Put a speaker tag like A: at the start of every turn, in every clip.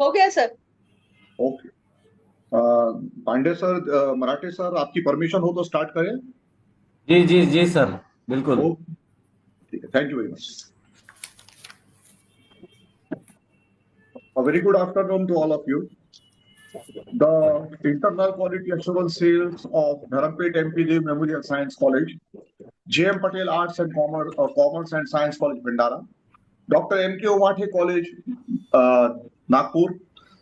A: हो गया sir.
B: Okay. Pandey sir, मराठे sir, आपकी परमिशन हो तो स्टार्ट करें।
C: जी जी जी सर, बिल्कुल।
B: ओके, ठीक है, thank you very much. A very good afternoon to all of you. The internal quality assurance cells of Dharampet MPD Memorial Science College, JM Patel Arts and Commerce and Science College, Bhandara, Dr. M.K. Umathe College, Nagpur,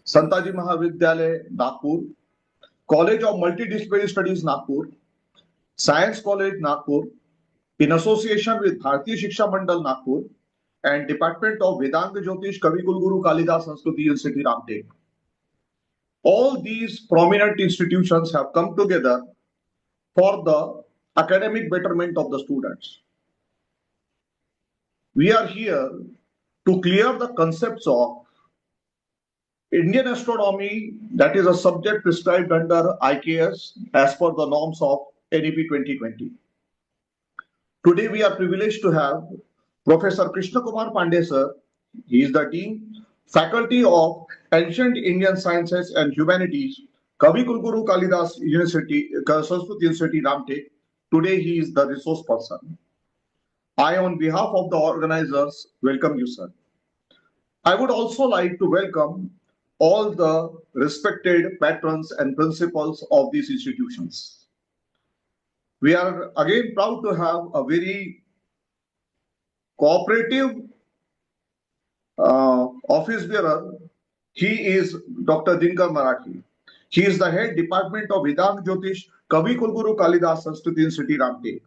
B: Santaji Mahavidyalaya, Nagpur, College of Multidisciplinary Studies, Nagpur, Science College, Nagpur, in association with Bharatiya Shiksha Mandal, Nagpur, and Department of Vedanta Jyotish Kavi Kulguru Kalidas Sanskrit University, Ramtek. All these prominent institutions have come together for the academic betterment of the students. We are here to clear the concepts of Indian astronomy, that is a subject prescribed under IKS as per the norms of NEP 2020. Today we are privileged to have Professor Krishna Kumar Pandey sir. He is the Dean, Faculty of Ancient Indian Sciences and Humanities, Kavi Kulguru Kalidas University, Sanskrit University, Ramtek. Today he is the resource person. I, on behalf of the organizers, welcome you, sir. I would also like to welcome all the respected patrons and principals of these institutions. We are again proud to have a very cooperative office bearer. He is Dr. Dinkar Marathi. He is the head department of Vedanta Jyotish, Kavi Kulguru Kalidas Sanskrit University, Ramtek.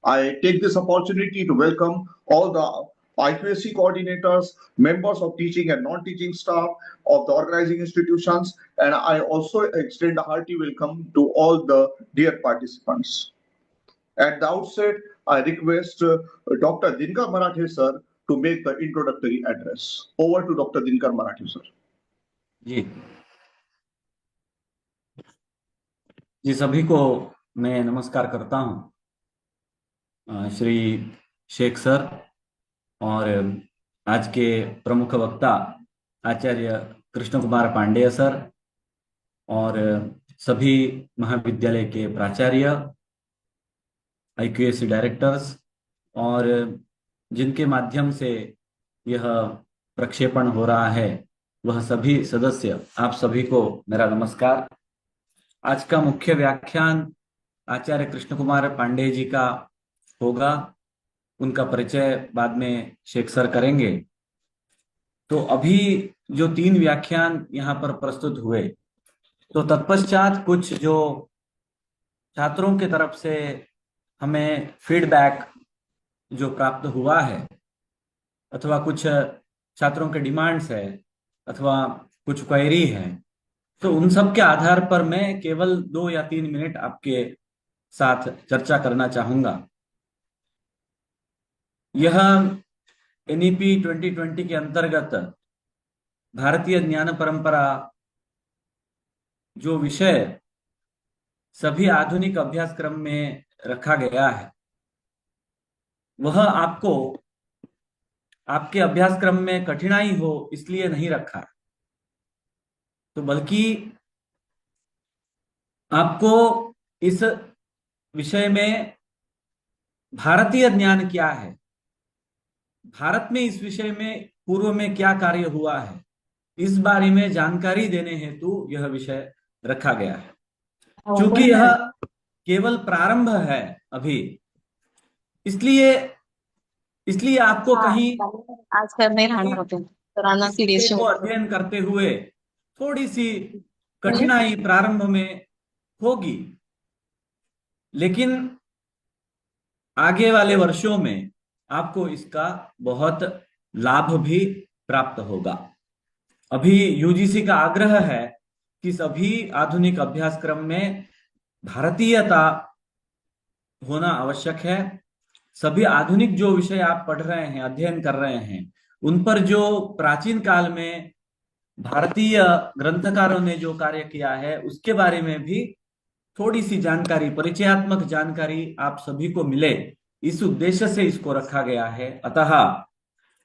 B: I take this opportunity to welcome all the IQSC coordinators, members of teaching and non-teaching staff of the organizing institutions, and I also extend a hearty welcome to all the dear participants. At the outset, I request Dr. Dinkar Marathe sir to make the introductory address. Over to Dr. Dinkar Marathe sir.
C: जी जी, सभी को मैं नमस्कार करता हूँ। Shri Sheikh sir और आज के प्रमुख वक्ता आचार्य कृष्ण कुमार पांडेय सर और सभी महाविद्यालय के प्राचार्य, IQAC डायरेक्टर्स और जिनके माध्यम से यह प्रक्षेपण हो रहा है वह सभी सदस्य, आप सभी को मेरा नमस्कार। आज का मुख्य व्याख्यान आचार्य कृष्ण कुमार पांडे जी का होगा। उनका परिचय बाद में शेख सर करेंगे। तो अभी जो 3 व्याख्यान यहाँ पर प्रस्तुत हुए, तो तत्पश्चात कुछ जो छात्रों के तरफ से हमें फीडबैक जो प्राप्त हुआ है अथवा कुछ छात्रों के डिमांड्स है अथवा कुछ क्वेरी है, तो उन सब के आधार पर मैं केवल 2 या 3 मिनट आपके साथ चर्चा करना चाहूंगा। यह NEP 2020 के अंतर्गत भारतीय ज्ञान परंपरा जो विषय सभी आधुनिक अभ्यासक्रम में रखा गया है, वह आपको आपके अभ्यासक्रम में कठिनाई हो इसलिए नहीं रखा, तो बल्कि आपको इस विषय में भारतीय ज्ञान क्या है, भारत में इस विषय में पूर्व में क्या कार्य हुआ है, इस बारे में जानकारी देने हेतु यह विषय रखा गया है। क्योंकि यह केवल प्रारंभ है अभी, इसलिए आपको कहीं
A: आज करने रहना होते पुराना सीरीज
C: को अध्ययन करते हुए थोड़ी सी कठिनाई प्रारंभ में होगी, लेकिन आगे वाले वर्षों में आपको इसका बहुत लाभ भी प्राप्त होगा। अभी UGC का आग्रह है कि सभी आधुनिक अभ्यासक्रम में भारतीयता होना आवश्यक है। सभी आधुनिक जो विषय आप पढ़ रहे हैं, अध्ययन कर रहे हैं, उन पर जो प्राचीन काल में भारतीय ग्रंथकारों ने जो कार्य किया है उसके बारे में भी थोड़ी सी जानकारी, परिचयात्मक जानकारी आप सभी को मिले, इस उद्देश्य से इसको रखा गया है। अतः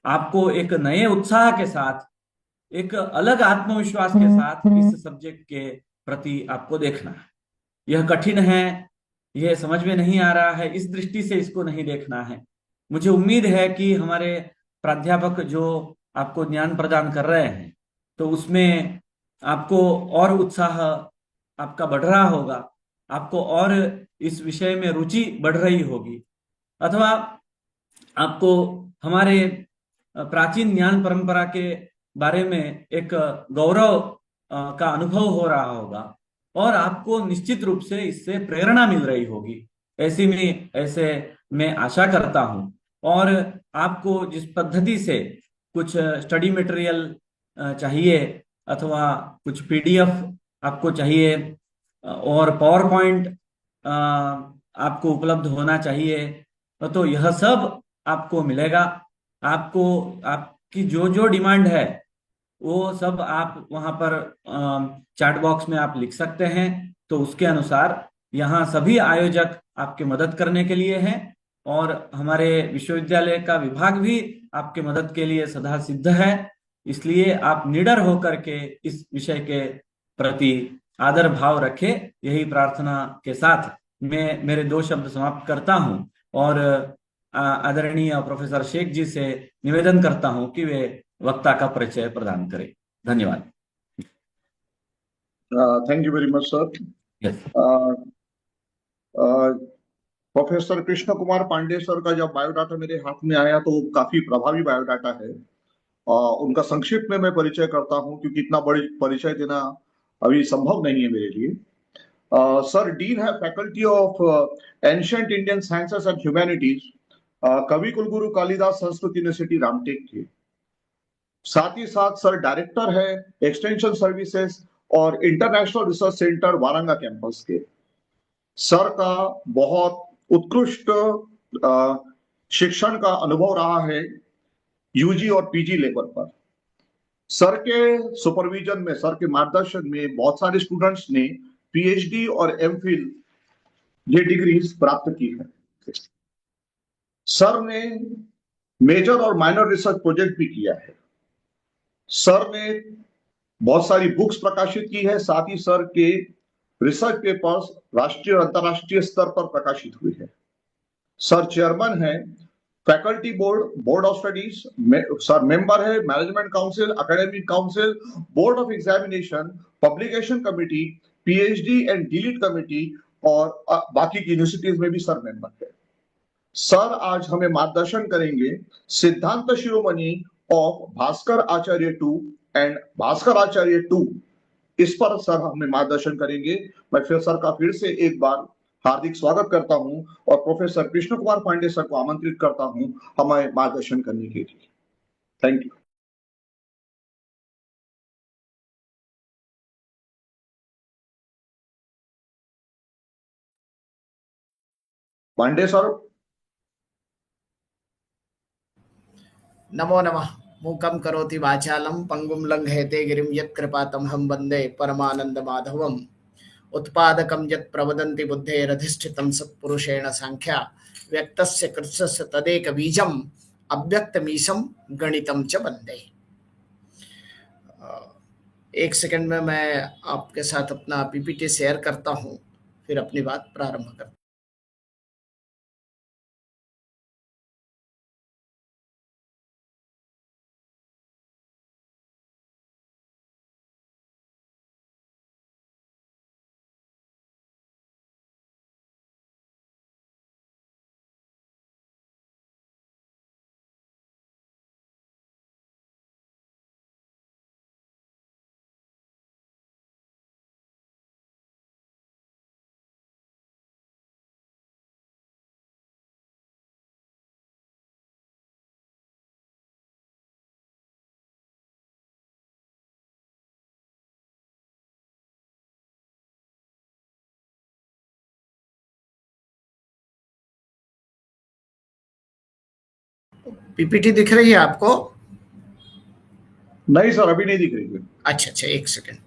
C: आपको एक नए उत्साह के साथ एक अलग आत्मविश्वास के साथ इस सब्जेक्ट के प्रति आपको देखना है। यह कठिन है, यह समझ में नहीं आ रहा है, इस दृष्टि से इसको नहीं देखना है। मुझे उम्मीद है कि हमारे प्राध्यापक जो आपको ज्ञान प्रदान कर रहे हैं, तो उसमें आपको और उत्साह आपका बढ़ रहा होगा, आपको और इस विषय में रुचि बढ़ रही होगी, अथवा आपको हमारे प्राचीन ज्ञान परंपरा के बारे में एक गौरव का अनुभव हो रहा होगा, और आपको निश्चित रूप से इससे प्रेरणा मिल रही होगी, ऐसे मैं आशा करता हूं। और आपको जिस पद्धति से कुछ स्टडी मटेरियल चाहिए, अथवा कुछ पीडीएफ आपको चाहिए, और पावर पॉइंट आपको उपलब्ध होना चाहिए, तो यह सब आपको मिलेगा। आपको आपकी जो जो डिमांड है वो सब आप वहां पर चैट बॉक्स में आप लिख सकते हैं, तो उसके अनुसार यहाँ सभी आयोजक आपके मदद करने के लिए हैं, और हमारे विश्वविद्यालय का विभाग भी आपके मदद के लिए सदा सिद्ध है। इसलिए आप निडर होकर के इस विषय के प्रति आदर भाव रखें, यही प्रार्थना के साथ मैं मेरे दो शब्द समाप्त करता हूं, और आदरणीय प्रोफेसर शेख जी से निवेदन करता हूं कि वे वक्ता का परिचय प्रदान करें। धन्यवाद।
B: Thank you very much, sir.
C: Yes.
B: Professor Krishna Kumar Pandey sir का जब बायोडाटा मेरे हाथ में आया तो काफी प्रभावी बायोडाटा है। उनका संक्षिप्त में मैं परिचय करता हूं, क्योंकि इतना बड़ी परिचय देना अभी संभव नहीं है मेरे लिए। सर डीन है faculty of ancient Indian sciences and humanities, कवि कुलगुरु कालिदास संस्कृत यूनिवर्सिटी रामटेक के। साथ ही साथ सर डायरेक्टर है एक्सटेंशन सर्विसेज और international research centre Waranga campus के। सर का बहुत उत्कृष्ट शिक्षण का अनुभव रहा है यूजी और पीजी लेवल पर। सर के सुपरविजन में, सर के मार्गदर्शन में बहुत सारे स्टूडेंट्स ने पीएचडी और एमफिल ये डिग्रीज प्राप्त की है। सर ने मेजर और माइनर रिसर्च प्रोजेक्ट भी किया है। सर ने बहुत सारी बुक्स प्रकाशित की है, साथ ही सर के रिसर्च पेपर्स राष्ट्रीय और अंतरराष्ट्रीय स्तर पर प्रकाशित हुए हैं। सर चेयरमैन है faculty board of studies, sir member है management council, academic council, board of examination, publication committee, PhD and DLitt committee, और बाकी की यूनिवर्सिटीज में भी सर मेंबर है। सर आज हमें मार्गदर्शन करेंगे Siddhanta Shiromani of Bhaskara Acharya two and Bhaskara Acharya two, इस पर सर हमें मार्गदर्शन करेंगे। मैं फिर सर का फिर से एक बार हार्दिक स्वागत करता हूं, और प्रोफेसर कृष्ण कुमार पांडे सर को आमंत्रित करता हूं हमें मार्गदर्शन करने के लिए। Thank you. पांडे सर।
D: नमो नमः। मूकं करोति वाचालं पंगुं लंघयते गिरिं यत्कृपातमहं वन्दे परमानन्दमाधवम्। उत्पादकं यत् प्रवदन्ति बुद्धेरधिष्ठितं सत्पुरुषेण सांख्या व्यक्तस्य कृत्स्नस्य तदेकबीजम् अव्यक्तमीशं गणितं च वन्दे। एक सेकंड में मैं आपके साथ अपना पीपीटी शेयर करता हूं, फिर अपनी बात प्रारंभ करता हूं। पीपीटी दिख रही है आपको?
B: नहीं सर, अभी नहीं दिख रही है।
D: अच्छा, एक सेकंड।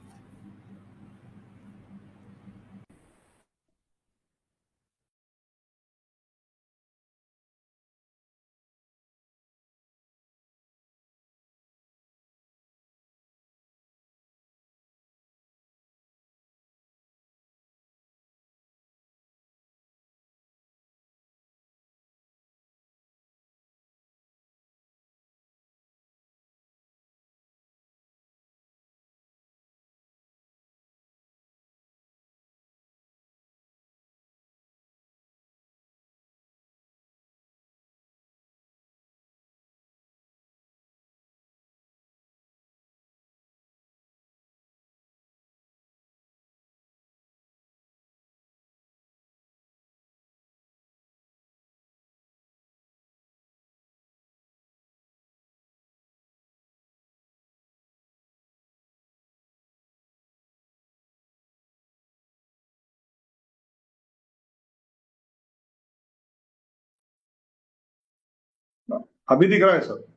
B: अभी दिख रहा है सर?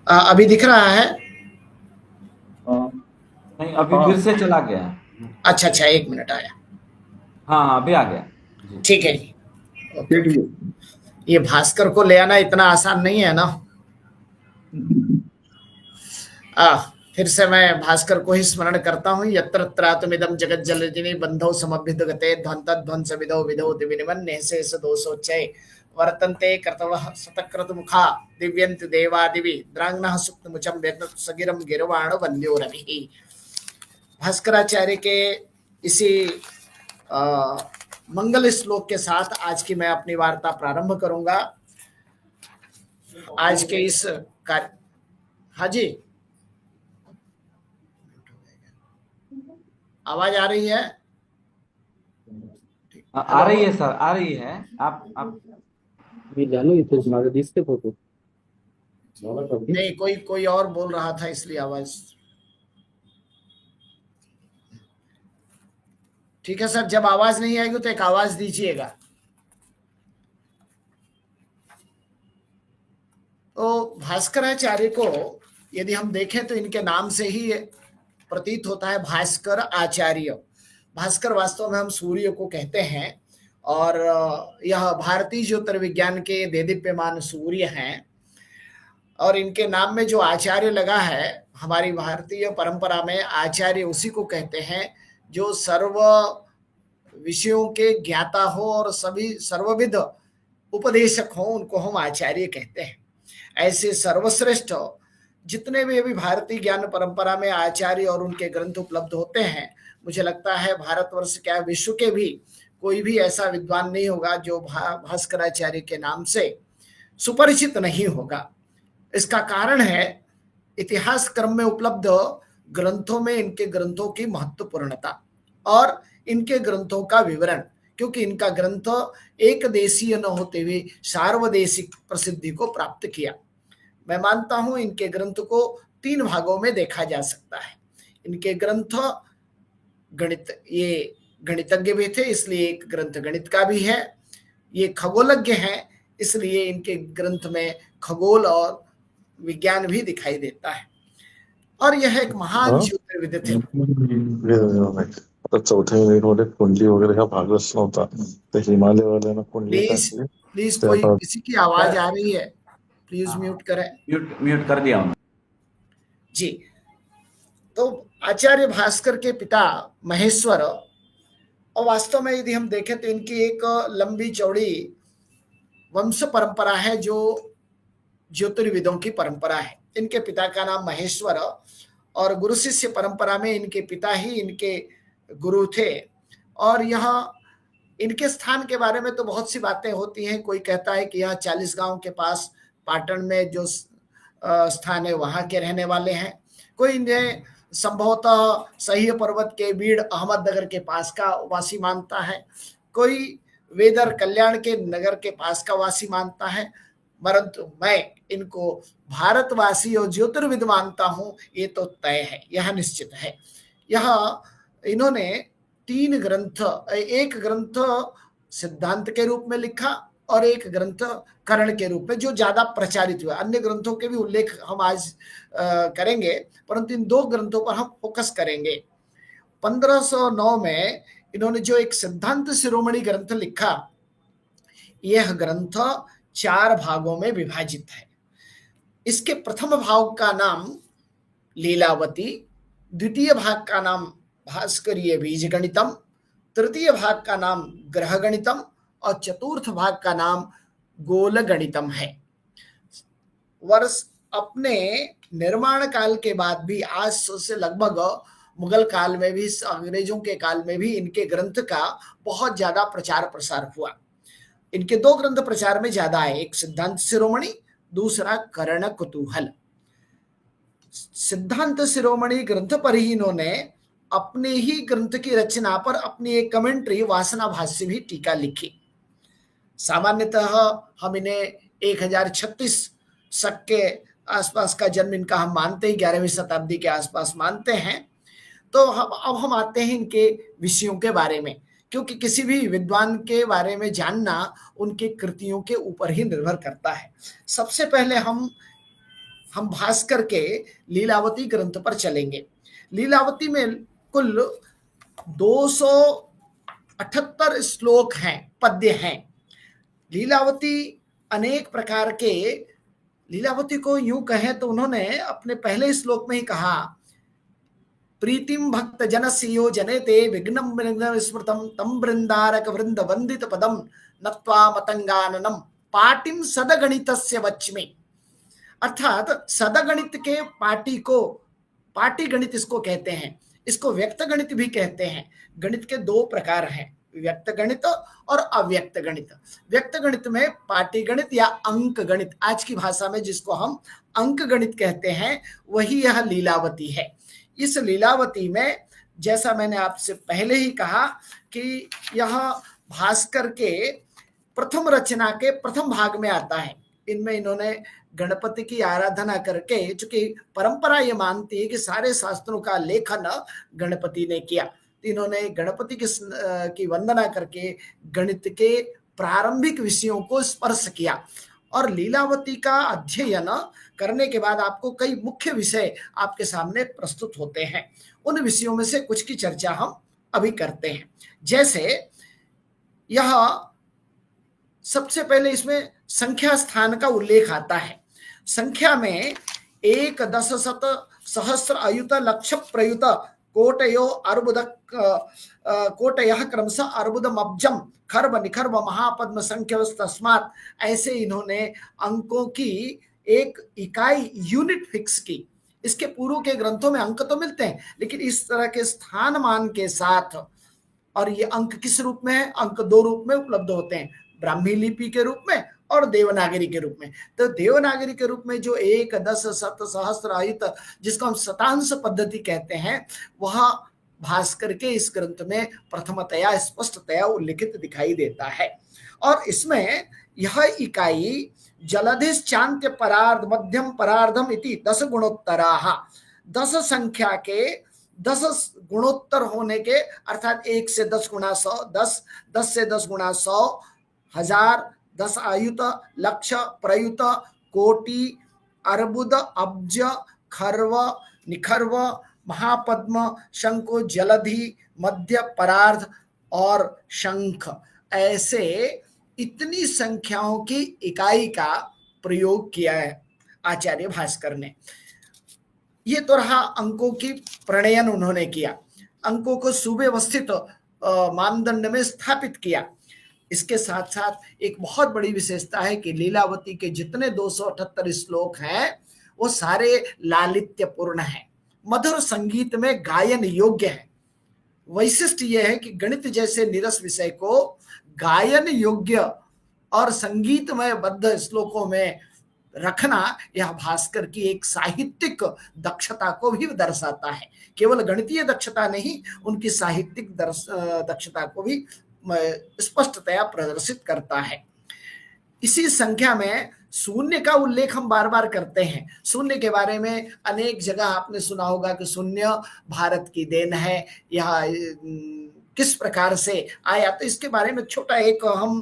D: अभी दिख रहा है?
C: नहीं, अभी
B: हाँ।
C: फिर से चला गया।
D: अच्छा अच्छा, 1 मिनट आया।
C: हाँ, अभी आ गया जी।
D: ठीक है जी। ओके
B: ठीक
D: ओके।
B: है।
D: ये भास्कर को ले आना इतना आसान नहीं है ना। फिर से मैं भास्कर को ही स्मरण करता हूँ। यत्र त्रातुमिदं जगत जलजनि बंधौ समभ्युदगते ध्वंत विदो विदो दिविनिमन नेहसे दोषोच्चय वर्तन्ते कर्तवः शतक्रतुमुखा दिव्यन्ति देवादिवि द्रांग्नः सुप्तमुचं व्यग्नत् सगिरं गिरवाण वन्द्यो रविः। भास्कराचार्य के इसी मंगल श्लोक के साथ आज की मैं अपनी वार्ता प्रारंभ करूंगा। आज के इस कार्य, हाँ जी, आवाज आ रही है?
C: आ रही है सर, आ रही है। आप
E: मी जाणू इथे माझं दिसते फोटो
D: नहीं, कोई और बोल रहा था इसलिए आवाज। ठीक है सर, जब आवाज नहीं आएगी तो एक आवाज दीजिएगा। तो भास्कराचार्य को यदि हम देखें तो इनके नाम से ही प्रतीत होता है भास्कर आचार्य। भास्कर वास्तव में हम सूर्य को कहते हैं और यह भारतीय ज्योतिर्विज्ञान के देदीप्यमान सूर्य हैं। और इनके नाम में जो आचार्य लगा है, हमारी भारतीय परंपरा में आचार्य उसी को कहते हैं जो सर्व विषयों के ज्ञाता हो और सभी सर्वविध उपदेशक हो, उनको हम आचार्य कहते हैं। ऐसे सर्वश्रेष्ठ जितने भी अभी भारतीय ज्ञान परंपरा में आचार्य और उनके ग्रंथ उपलब्ध होते हैं, मुझे लगता है भारतवर्ष क्या विश्व के भी कोई भी ऐसा विद्वान नहीं होगा जो भास्कराचार्य के नाम से सुपरिचित नहीं होगा। इसका कारण है इतिहास क्रम में उपलब्ध ग्रंथों में इनके ग्रंथों की महत्वपूर्णता और इनके ग्रंथों का विवरण, क्योंकि इनका ग्रंथ एक देशीय न होते हुए सार्वदेशिक प्रसिद्धि को प्राप्त किया। मैं मानता हूं इनके ग्रंथ को 3 भागों में देखा जा सकता है। इनके ग्रंथ ये गणितज्ञ भी थे, इसलिए एक ग्रंथ गणित का भी है। ये खगोलज्ञ हैं, इसलिए इनके ग्रंथ में खगोल और विज्ञान भी दिखाई देता है। और यह एक महान ज्योतिर्विद थे।
F: आता 4थ्या युनिटमध्ये कुंडली वगैरे हा भागच नव्हता, तर हिमालयवाल्यानं कुंडली टाकली।
D: प्लीज कोई किसी की आवाज आ रही है, प्लीज म्यूट करें।
C: म्यूट कर दिया हूं
D: जी। तो आचार्य भास्कर के पिता महेश्वर, और वास्तव में यदि हम देखें तो इनकी एक लंबी चौड़ी वंश परंपरा है जो ज्योतिर्विदों की परंपरा है। इनके पिता का नाम महेश्वर और गुरु शिष्य परंपरा में इनके पिता ही इनके गुरु थे। और यहाँ इनके स्थान के बारे में तो बहुत सी बातें होती हैं। कोई कहता है कि यहाँ 40 गांव के पास पाटन में जो स्थान है वहां के रहने वाले हैं। कोई इन्हें संभवतः सही पर्वत के बीड़ अहमदनगर के पास का वासी मानता है, कोई वेदर कल्याण के नगर के पास का वासी मानता है, परंतु मैं इनको भारतवासी और ज्योतिर्विद मानता हूं। ये तो तय है, यह निश्चित है। यह इन्होंने 3 ग्रंथ, एक ग्रंथ सिद्धांत के रूप में लिखा और एक ग्रंथ करण के रूप में, जो ज्यादा प्रचारित हुआ। अन्य ग्रंथों के भी उल्लेख हम आज करेंगे, परंतु इन 2 ग्रंथों पर हम फोकस करेंगे। 1509 में इन्होंने जो एक सिद्धांत शिरोमणि ग्रंथ लिखा, यह ग्रंथ 4 भागों में विभाजित है। इसके प्रथम भाग का नाम लीलावती, द्वितीय भाग का नाम भास्करीय बीज गणितम, तृतीय भाग का नाम ग्रह गणितम और चतुर्थ भाग का नाम गोल गणितम है। वर्ष अपने निर्माण काल के बाद भी, आज से लगभग मुगल काल में भी, अंग्रेजों के काल में भी इनके ग्रंथ का बहुत ज्यादा प्रचार प्रसार हुआ। इनके 2 ग्रंथ प्रचार में ज्यादा है, एक सिद्धांत शिरोमणि, दूसरा कर्ण कुतूहल। सिद्धांत शिरोमणि ग्रंथ पर ही इन्होंने अपने ही ग्रंथ की रचना पर अपनी एक कमेंट्री वासना भाष्य भी टीका लिखी। सामान्यतः हम इन्हें 1036 शक के आसपास का जन्म इनका हम मानते हैं, 11वीं शताब्दी के आसपास मानते हैं। तो अब हम आते हैं इनके विषयों के बारे में क्योंकि किसी भी विद्वान के बारे में जानना उनके कृतियों के ऊपर ही निर्भर करता है। सबसे पहले हम भास्कर के लीलावती ग्रंथ पर चलेंगे। लीलावती में कुल 278 श्लोक हैं, पद्य हैं। लीलावती अनेक प्रकार के, लीलावती को यूं कहें तो उन्होंने अपने पहले श्लोक में ही कहा, प्रीतिम भक्त जनस्य यो जनेते विघ्नं विघ्न स्मृतम तम वृंदारक वृंद वंदित पदम नत्वा मतंगाननम पाटिम सदगणितस्य वच्मि। अर्थात सदगणित के पाटी को, पाटी गणित इसको कहते हैं, इसको व्यक्त गणित भी कहते हैं। गणित के दो प्रकार हैं, व्यक्त गणित और अव्यक्त गणित। व्यक्त गणित में पाटी गणित या अंक गणित, आज की भाषा में जिसको हम अंक गणित कहते हैं, वही यह लीलावती है। इस लीलावती में जैसा मैंने आपसे पहले ही कहा कि यह भास्कर के प्रथम रचना के प्रथम भाग में आता है। इनमें इन्होंने गणपति की आराधना करके, चूंकि परंपरा ये मानती है कि सारे शास्त्रों का लेखन गणपति ने किया, तो इन्होंने गणपति की वंदना करके गणित के प्रारंभिक विषयों को स्पर्श किया। और लीलावती का अध्ययन करने के बाद आपको कई मुख्य विषय आपके सामने प्रस्तुत होते हैं। उन विषयों में से कुछ की चर्चा हम अभी करते हैं। जैसे यह सबसे पहले इसमें संख्या स्थान का उल्लेख आता है। संख्या में 1 10 शत सहस्र अयुत लक्ष प्रयुत कोटयो अर्बुद कोटयः क्रमशः अर्बुदम अब्जम खर्ब निखर्ब महापद्म संख्या तस्मात्, ऐसे इन्होंने अंकों की एक इकाई यूनिट फिक्स की। इसके पूर्व के ग्रंथों में अंक तो मिलते हैं, लेकिन इस तरह के स्थान मान के साथ। और ये अंक किस रूप में है? अंक दो रूप में उपलब्ध होते हैं, ब्राह्मी लिपि के रूप में और देवनागरी के रूप में। तो देवनागरी के रूप में जो 1 10 शत सहस्र अयुत, जिसको हम शतांश पद्धति कहते हैं, वह भास्कर के इस ग्रंथ में प्रथमतया स्पष्टतया उल्लिखित दिखाई देता है। और इसमें यह इकाई जलधिश चांत्य परार्ध मध्यम परार्धम इति 10 गुणोत्तराः, 10 संख्या के 10 गुणोत्तर होने के, अर्थात 1 से 10 गुणा 100, 10 से 10 गुणा 100, 1000, 10 आयुत, लक्ष, प्रयुत, कोटि, अर्बुद, अब्ज, खर्व, निखर्व, महापद्म, शंको, जलधि, मध्य, परार्ध और शंख, ऐसे इतनी संख्याओं की इकाई का प्रयोग किया है आचार्य भास्कर ने। ये तो रहा अंकों की प्रणयन उन्होंने किया, अंकों को सुव्यवस्थित मानदंड में स्थापित किया। इसके साथ साथ एक बहुत बड़ी विशेषता है कि लीलावती के जितने 278 श्लोक हैं वो सारे लालित्यपूर्ण हैं, मधुर संगीत में गायन योग्य है। वैशिष्ट यह है कि गणित जैसे निरस विषय को गायन योग्य और संगीतमय बद्ध श्लोकों में रखना, यह भास्कर की एक साहित्यिक दक्षता को भी दर्शाता है। केवल गणितीय दक्षता नहीं, उनकी साहित्यिक दक्षता को भी स्पष्टतया प्रदर्शित करता है। इसी संख्या में शून्य का उल्लेख हम बार बार करते हैं। शून्य के बारे में अनेक जगह आपने सुना होगा कि शून्य भारत की देन है, यह किस प्रकार से आया। तो इसके बारे में छोटा एक हम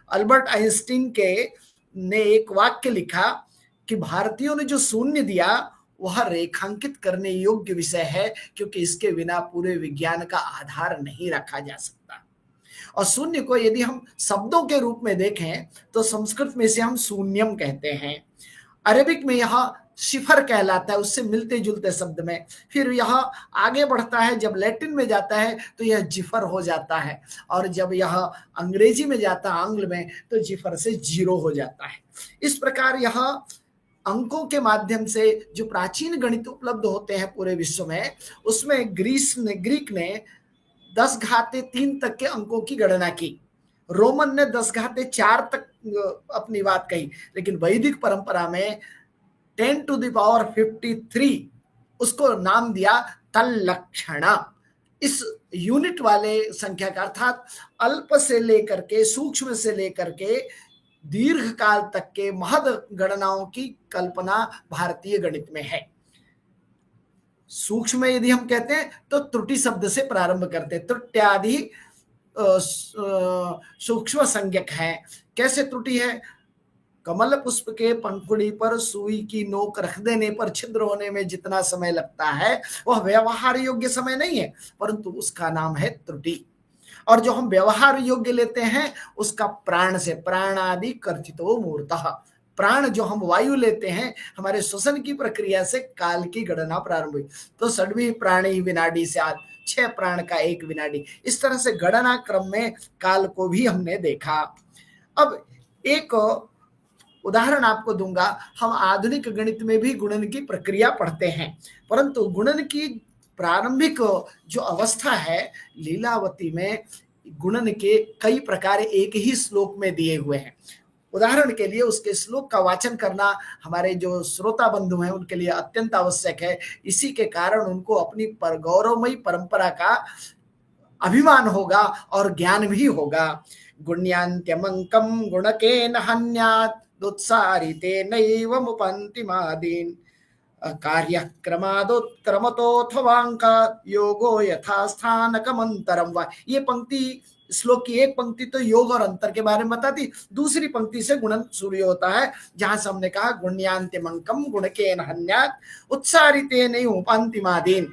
D: अल्बर्ट आइंस्टीन के ने एक वाक्य लिखा कि भारतीयों ने जो शून्य दिया वह रेखांकित करने योग्य विषय है, क्योंकि इसके बिना पूरे विज्ञान का आधार नहीं रखा जा सकता। और शून्य को यदि हम शब्दों के रूप में देखें तो संस्कृत में इसे हम शून्यम कहते हैं, अरेबिक में यह शिफर कहलाता है, उससे मिलते जुलते शब्द में। फिर यह आगे बढ़ता है, जब लैटिन में जाता है तो यह जिफर हो जाता है, और जब यह अंग्रेजी में जाता है, आंग्ल में, तो जिफर से जीरो हो जाता है। इस प्रकार यह अंकों के माध्यम से जो प्राचीन गणित उपलब्ध होते हैं पूरे विश्व में, उसमें ग्रीक ने 10⁻³ तक के अंकों की गणना की, रोमन ने 10⁻⁴ तक अपनी बात कही, लेकिन वैदिक परंपरा में 10⁻53 उसको नाम दिया तल्लक्षणा। इस यूनिट वाले संख्या का अर्थात अल्प से लेकर के, सूक्ष्म से लेकर के दीर्घ काल तक के महद गणनाओं की कल्पना भारतीय गणित में है। सूक्ष्म यदि हम कहते हैं तो त्रुटि शब्द से प्रारंभ करते हैं। त्रुट्यादि सूक्ष्म संज्ञक है। कैसे त्रुटि है? कमल पुष्प के पंखुड़ी पर सुई की नोक रख देने पर छिद्र होने में जितना समय लगता है वह व्यवहार योग्य समय नहीं है, परंतु उसका नाम है त्रुटि। और जो हम व्यवहार योग्य लेते हैं उसका प्राण से, प्राणादि कर्थितो मूर्तः, प्राण जो हम वायु लेते हैं हमारे श्वसन की प्रक्रिया से काल की गणना प्रारंभ हुई। तो षड्वी प्राणी विनाडी से आज 6 प्राण का 1 विनाडी, इस तरह से गणना क्रम में काल को भी हमने देखा। अब एक उदाहरण आपको दूंगा। हम आधुनिक गणित में भी गुणन की प्रक्रिया पढ़ते हैं, परंतु गुणन की प्रारंभिक जो अवस्था है लीलावती में गुणन के कई प्रकार एक ही श्लोक में दिए हुए हैं। उदाहरण के लिए उसके श्लोक का वाचन करना हमारे जो श्रोता बंधु हैं उनके लिए अत्यंत आवश्यक है। इसी के कारण उनको अपनी गौरवमयी परंपरा का अभिमान होगा और ज्ञान भी होगा। गुण्यान्त्यमंकम गुणकेन हन्यात् दुत्सारिते नैव मुपन्तिमादीन् कार्यक्रमादोत्क्रमतोऽथवांका योगो यथास्थानकमंतरम वा। ये पंक्ति, श्लोक की एक पंक्ति तो योग और अंतर के बारे में बताती, दूसरी पंक्ति से गुणन शुरू होता है, जहां से हमने कहा गुण्यान्त्यमंकम गुणकेन हन्यात् उत्सारिते नैव मुपन्तिमादीन्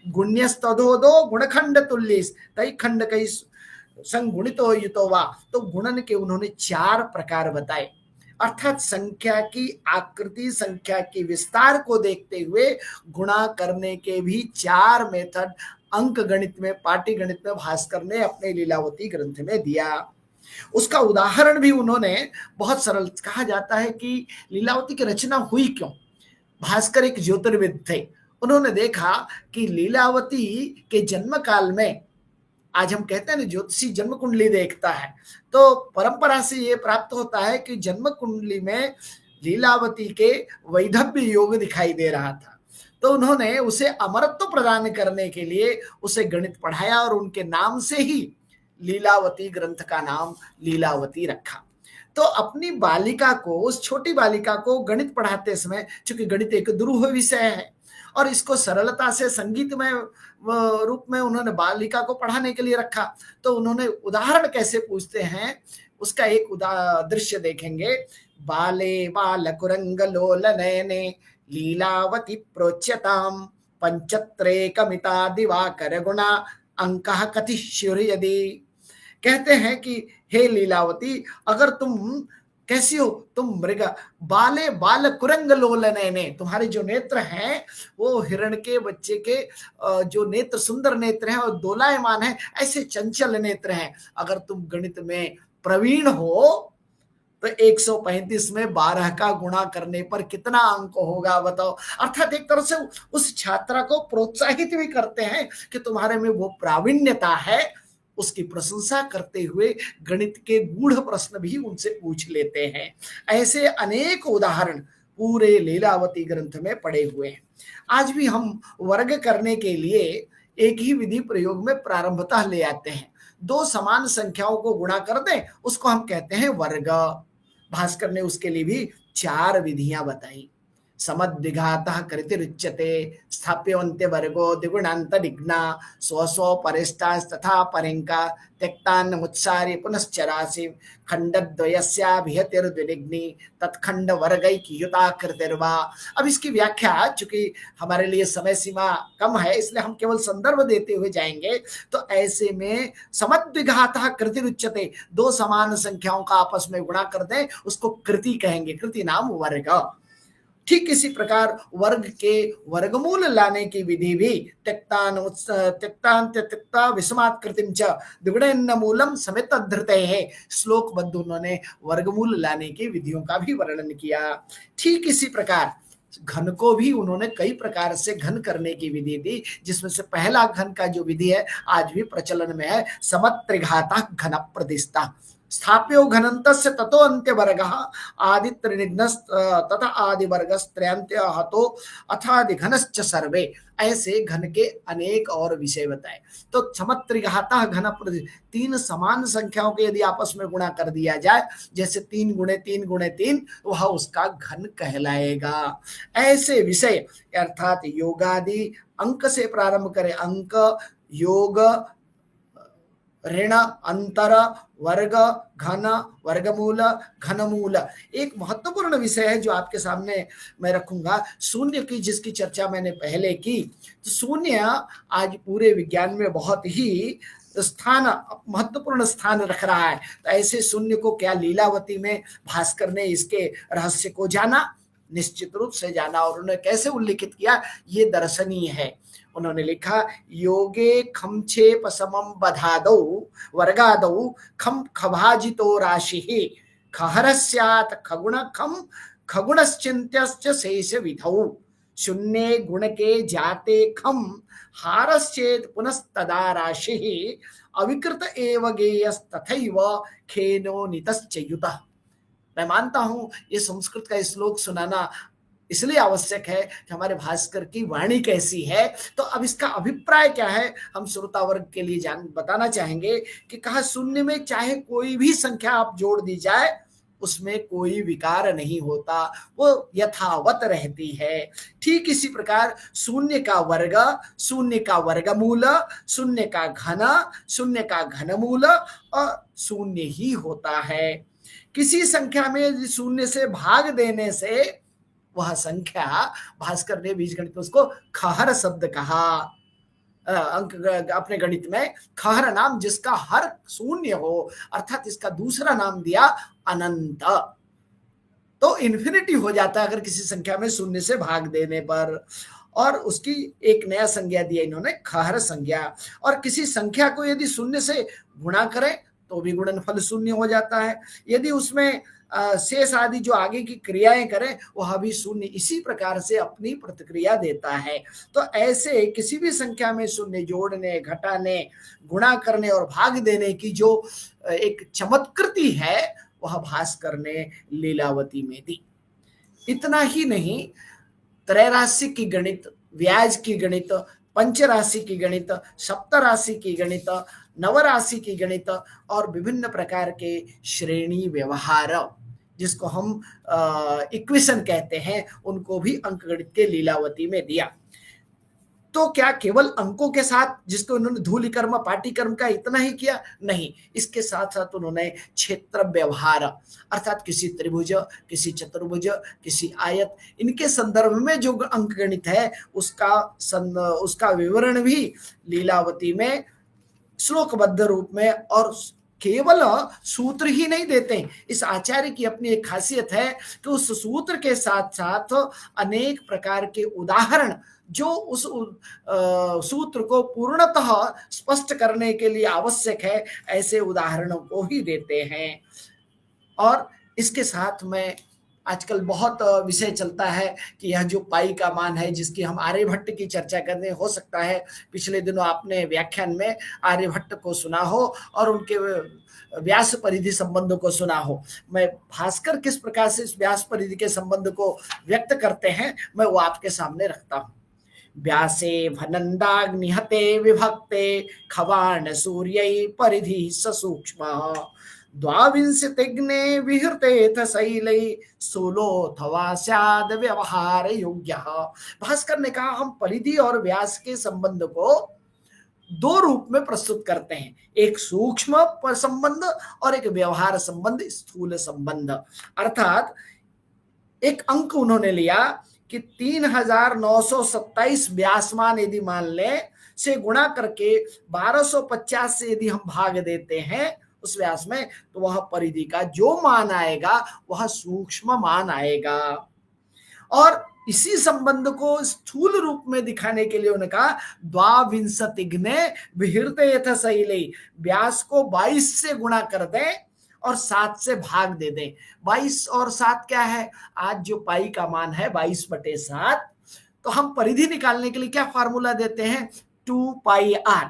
D: गुण्यस्तदोदो गुणखंड तुल्येस तई खंड कई संगुणितो युतो वा। तो गुणन के उन्होंने 4 प्रकार बताए, अर्थात संख्या की आकृति, संख्या की विस्तार को देखते हुए गुणा करने के भी 4 मेथड अंक गणित में, पाटी गणित में भास्कर ने अपने लीलावती ग्रंथ में दिया। उसका उदाहरण भी उन्होंने बहुत सरल, कहा जाता है कि लीलावती की रचना हुई क्यों। भास्कर एक ज्योतिर्विद थे, उन्होंने देखा कि लीलावती के जन्म काल में, आज हम कहते हैं ना ज्योतिषी जन्म कुंडली देखता है, तो परंपरा से ये प्राप्त होता है कि जन्म कुंडली में लीलावती के वैधव्य योग दिखाई दे रहा था। तो उन्होंने उसे अमरत्व प्रदान करने के लिए उसे गणित पढ़ाया और उनके नाम से ही लीलावती ग्रंथ का नाम लीलावती रखा। तो अपनी बालिका को, उस छोटी बालिका को गणित पढ़ाते समय, चूंकि गणित एक दुरूह विषय है और इसको सरलता से संगीतमय रूप में उन्होंने बालिका को पढ़ाने के लिए रखा, तो उन्होंने उदाहरण कैसे पूछते हैं उसका एक दृश्य देखेंगे। बाले बालकुरंग लोल नयने लीलावती प्रोच्यताम पंचत्रे कमिता दिवाकर गुणा अंकः कथिष्युर यदि। कहते हैं कि हे लीलावती, अगर तुम कैसी हो, तुम मृग, बाले बाल कुरंग लोल नयने, तुम्हारे जो नेत्र हैं वो हिरण के बच्चे के जो नेत्र, सुंदर नेत्र हैं और दोलायमान है, ऐसे चंचल नेत्र हैं। अगर तुम गणित में प्रवीण हो तो 135 में 12 का गुणा करने पर कितना अंक होगा बताओ। अर्थात एक तरह से उस छात्रा को प्रोत्साहित भी करते हैं कि तुम्हारे में वो प्रावीण्यता है, उसकी प्रशंसा करते हुए गणित के गूढ़ प्रश्न भी उनसे पूछ लेते हैं। ऐसे अनेक उदाहरण पूरे लीलावती ग्रंथ में पड़े हुए हैं। आज भी हम वर्ग करने के लिए एक ही विधि प्रयोग में प्रारंभतः ले आते हैं। 2 समान संख्याओं को गुणा कर दें, उसको हम कहते हैं वर्ग। भास्कर ने उसके लिए भी 4 विधियां बताई। समद्विघातः कृतिरुच्यते स्थाप्यवन्ते वर्गो द्विगुणान्त डिग्ना स्व परिष्टास्तथा परिंका त्यक्तान्न मुत्सार्य पुनश्चरासि खंडद्वयस्याभिहतिर्द्विडिग्नि तत्खंड वर्गैकयुता कृतिर्वा। अब इसकी व्याख्या, चूंकि हमारे लिए समय सीमा कम है इसलिए हम केवल संदर्भ देते हुए जाएंगे। तो ऐसे में समद्विघातः कृतिरुच्यते, 2 समान संख्याओं का आपस में गुणा कर दें उसको कृति कहेंगे, कृति नाम वर्ग। ठीक इसी प्रकार वर्ग के वर्गमूल लाने की विधि भी त्यक्ता विषमात् कृतिम च द्विगुणेन मूलम समेत धृते है, श्लोकबद्ध उन्होंने वर्गमूल लाने की विधियों का भी वर्णन किया। ठीक इसी प्रकार घन को भी उन्होंने कई प्रकार से घन करने की विधि दी, जिसमें से पहला घन का जो विधि है आज भी प्रचलन में है, समत्रिघातः घन प्रतिष्ठा। स्थाप्यो घनन्तस्य ततो अन्त्यवर्गः आदित्रिनिघ्नस् तथा आदिवर्गस्त्रयन्त्य हतो अथादिघनश्च सर्वे। ऐसे घन के अनेक और विषय बताए। तो समत्रिघातः घन तीन समान संख्याओं के यदि आपस में गुणा कर दिया जाए, जैसे 3 गुणे 3 गुणे 3, वह उसका घन कहलाएगा। ऐसे विषय अर्थात योगादि अंक से प्रारंभ करें, अंक, योग, ऋण, अंतर, वर्ग, घन, वर्गमूल, घनमूल। एक महत्वपूर्ण विषय है जो आपके सामने मैं रखूंगा, शून्य की, जिसकी चर्चा मैंने पहले की। तो शून्य आज पूरे विज्ञान में बहुत ही महत्वपूर्ण स्थान रख रहा है। तो ऐसे शून्य को क्या लीलावती में भास्कर ने इसके रहस्य को जाना? निश्चित रूप से जाना। और उन्होंने कैसे उल्लिखित किया, ये दर्शनीय है। उन्होंने लिखा, योगे खम छेप समम बधादौ वर्गादौ खम खभाजितो राशि खहरस्यात् खगुण खम खगुणश्चिन्त्यश्च शेष विधौ शून्ये गुण के जाते खम हारश्चेत् पुनस्तदा राशि अविकृत एव गेयस्तथैव खेनो नितश्च युतः। मैं मानता हूं ये संस्कृत का श्लोक सुनाना इसलिए आवश्यक है कि हमारे भास्कर की वाणी कैसी है। तो अब इसका अभिप्राय क्या है, हम श्रोता वर्ग के लिए बताना चाहेंगे कि कहा शून्य में चाहे कोई भी संख्या आप जोड़ दी जाए, उसमें कोई विकार नहीं होता, वो यथावत रहती है। ठीक इसी प्रकार शून्य का वर्ग, शून्य का वर्गमूल, शून्य का घन, शून्य का घनमूल और शून्य ही होता है। किसी संख्या में शून्य से भाग देने से वह संख्या, भास्कर ने बीजगणित में उसको खहर शब्द कहा। अंक अपने गणित में खहर नाम, जिसका हर शून्य हो, अर्थात इसका दूसरा नाम दिया अनंत। तो इन्फिनिटी हो जाता है अगर किसी संख्या में शून्य से भाग देने पर। और उसकी एक नया संज्ञा दिया इन्होंने, खहर संज्ञा। और किसी संख्या को यदि शून्य से गुणा करें तो भी गुणनफल शून्य हो जाता है। यदि उसमें शेष आदि जो आगे की क्रियाएं करें वह भी शून्य इसी प्रकार से अपनी प्रतिक्रिया देता है। तो ऐसे किसी भी संख्या में शून्य जोड़ने, घटाने, गुणा करने और भाग देने की जो एक चमत्कृति है, वह भास्कर ने लीलावती में दी। इतना ही नहीं, त्रैराशि की गणित, व्याज की गणित, पंचराशि की गणित, सप्तराशि की गणित, नवराशि की गणित और विभिन्न प्रकार के श्रेणी व्यवहार, जिसको हम इक्वेशन कहते हैं, उनको भी अंकगणित के लीलावती में दिया। तो क्या केवल अंकों के साथ, जिसको उन्होंने धूलिकर्म पाटीकर्म का इतना ही किया? नहीं, इसके साथ साथ उन्होंने क्षेत्र व्यवहार, अर्थात किसी त्रिभुज, किसी चतुर्भुज, किसी आयत, इनके संदर्भ में जो अंकगणित है उसका विवरण भी लीलावती में श्लोकबद्ध रूप में, और केवल सूत्र ही नहीं देते। इस आचार्य की अपनी एक खासियत है कि उस सूत्र के साथ साथ अनेक प्रकार के उदाहरण, जो उस सूत्र को पूर्णतः स्पष्ट करने के लिए आवश्यक है, ऐसे उदाहरणों को ही देते हैं। और इसके साथ में आजकल बहुत विषय चलता है कि यह जो पाई का मान है, जिसकी हम आर्यभट्ट की चर्चा करने, हो सकता है पिछले दिनों आपने व्याख्यान में आर्यभट्ट को सुना हो और उनके व्यास परिधि संबंध को सुना हो। मैं भास्कर किस प्रकार से इस व्यास परिधि के संबंध को व्यक्त करते हैं, मैं वो आपके सामने रखता हूँ। व्यासे भनन्दाग्निहते विभक्ते खवाण सूर्यै परिधि सूक्ष्म द्वाविंशतिग्ने विहृतेथ शैलै स्थूलोऽथवा स्याद् व्यवहार योग्यः। भास्कर ने कहा हम परिधि और व्यास के संबंध को दो रूप में प्रस्तुत करते हैं, एक सूक्ष्म संबंध और एक व्यवहार संबंध, स्थूल संबंध। अर्थात एक अंक उन्होंने लिया कि 3927 व्यासमान यदि मान लें से गुणा करके 1250 से यदि हम भाग देते हैं उस व्यास में, तो वह परिधि का जो मान आएगा वह सूक्ष्म मान आएगा। और इसी संबंध को स्थूल रूप में दिखाने के लिए उन्होंने कहा द्वाविंशतिग्ने विहृतेथ शैलै, व्यास को 22 से गुणा कर दें और 7 से भाग दे दें। 22 और 7 क्या है? आज जो पाई का मान है 22/7, तो हम परिधि निकालने के लिए क्या फार्मूला देते हैं? 2 पाई r।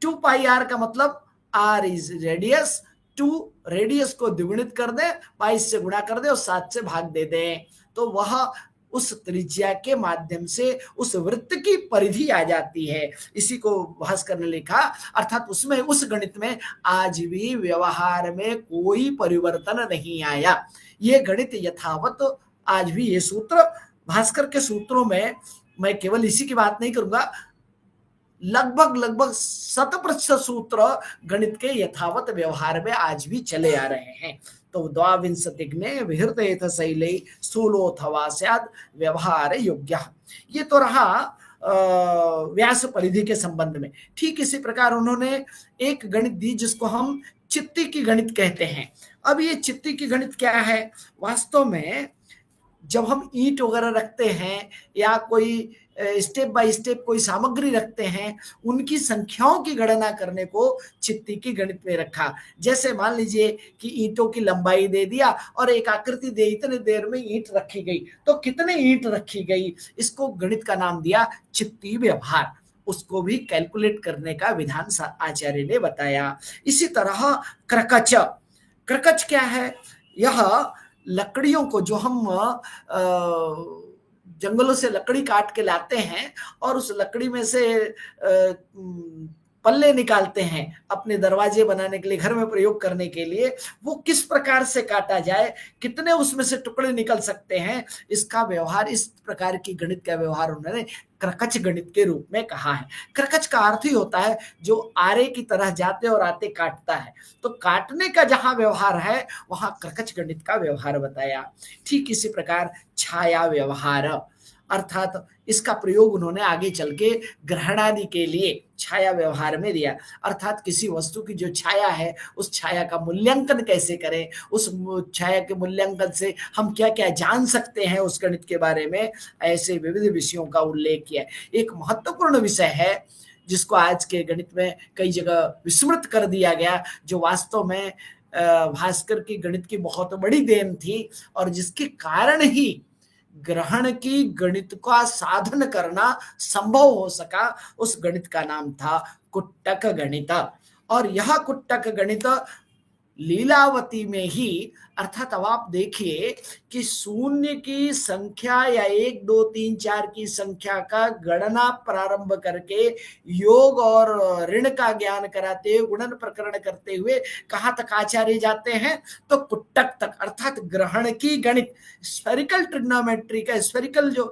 D: 2 पाई r का मतलब r इज रेडियस, 2 रेडियस को द्विगुणित कर दे, 22 से गुणा कर दे और 7 से भाग दे दें, तो वह उस त्रिज्या के माध्यम से उस वृत्त की परिधि आ जाती है। इसी को भास्कर ने लिखा, अर्थात उसमें, उस गणित में आज भी व्यवहार में कोई परिवर्तन नहीं आया। ये गणित यथावत आज भी, ये सूत्र भास्कर के सूत्रों में, मैं केवल इसी की बात नहीं करूंगा, लगभग 100% सूत्र गणित के यथावत व्यवहार में आज भी चले आ रहे हैं। तो द्वाविंशतिग्ने विहृतेथ शैले स्थूलोऽथवा स्याद् व्यवहार योग्य। ये तो रहा व्यास परिधि के संबंध में। ठीक इसी प्रकार उन्होंने एक गणित दी जिसको हम चित्ती की गणित कहते हैं। अब ये चित्ती की गणित क्या है? वास्तव में जब हम ईंट वगैरह रखते हैं या कोई स्टेप बाय स्टेप कोई सामग्री रखते हैं, उनकी संख्याओं की गणना करने को चित्ती की गणित में रखा। जैसे मान लीजिए कि ईंटों की लंबाई दे दिया और एक आकृति दे, इतने देर में ईंट रखी गई, तो कितने ईंट रखी गई, इसको गणित का नाम दिया चित्ती व्यवहार। उसको भी कैलकुलेट करने का विधान आचार्य ने बताया। इसी तरह क्रकच, क्रकच क्या है? यह लकड़ियों को, जो हम जंगलों से लकड़ी काट के लाते हैं और उस लकड़ी में से पल्ले निकालते हैं अपने दरवाजे बनाने के लिए, घर में प्रयोग करने के लिए, वो किस प्रकार से काटा जाए, कितने उसमें से टुकड़े निकल सकते हैं, इसका व्यवहार, इस प्रकार की गणित का व्यवहार उन्होंने क्रकच गणित के रूप में कहा है। क्रकच का अर्थ ही होता है जो आरे की तरह जाते और आते काटता है। तो काटने का जहां व्यवहार है वहां क्रकच गणित का व्यवहार बताया। ठीक इसी प्रकार छाया व्यवहार, अर्थात इसका प्रयोग उन्होंने आगे चल के ग्रहण आदि के लिए छाया व्यवहार में दिया। अर्थात किसी वस्तु की जो छाया है, उस छाया का मूल्यांकन कैसे करें, उस छाया के मूल्यांकन से हम क्या क्या जान सकते हैं उस गणित के बारे में, ऐसे विविध विषयों का उल्लेख किया। एक महत्वपूर्ण विषय है जिसको आज के गणित में कई जगह विस्मृत कर दिया गया, जो वास्तव में भास्कर की गणित की बहुत बड़ी देन थी और जिसके कारण ही ग्रहण की गणित का साधन करना संभव हो सका। उस गणित का नाम था कुट्टक गणित। और यह कुट्टक गणित लीलावती में ही, अर्थात अब आप देखिए कि शून्य की संख्या या 1 2 3 4 की संख्या का गणना प्रारंभ करके योग और ऋण का ज्ञान कराते हुए, गुणन प्रकरण करते हुए कहां तक आचार्य जाते हैं? तो कुट्टक तक, अर्थात ग्रहण की गणित, स्फेरिकल ट्रिग्नोमेट्री का, स्फेरिकल जो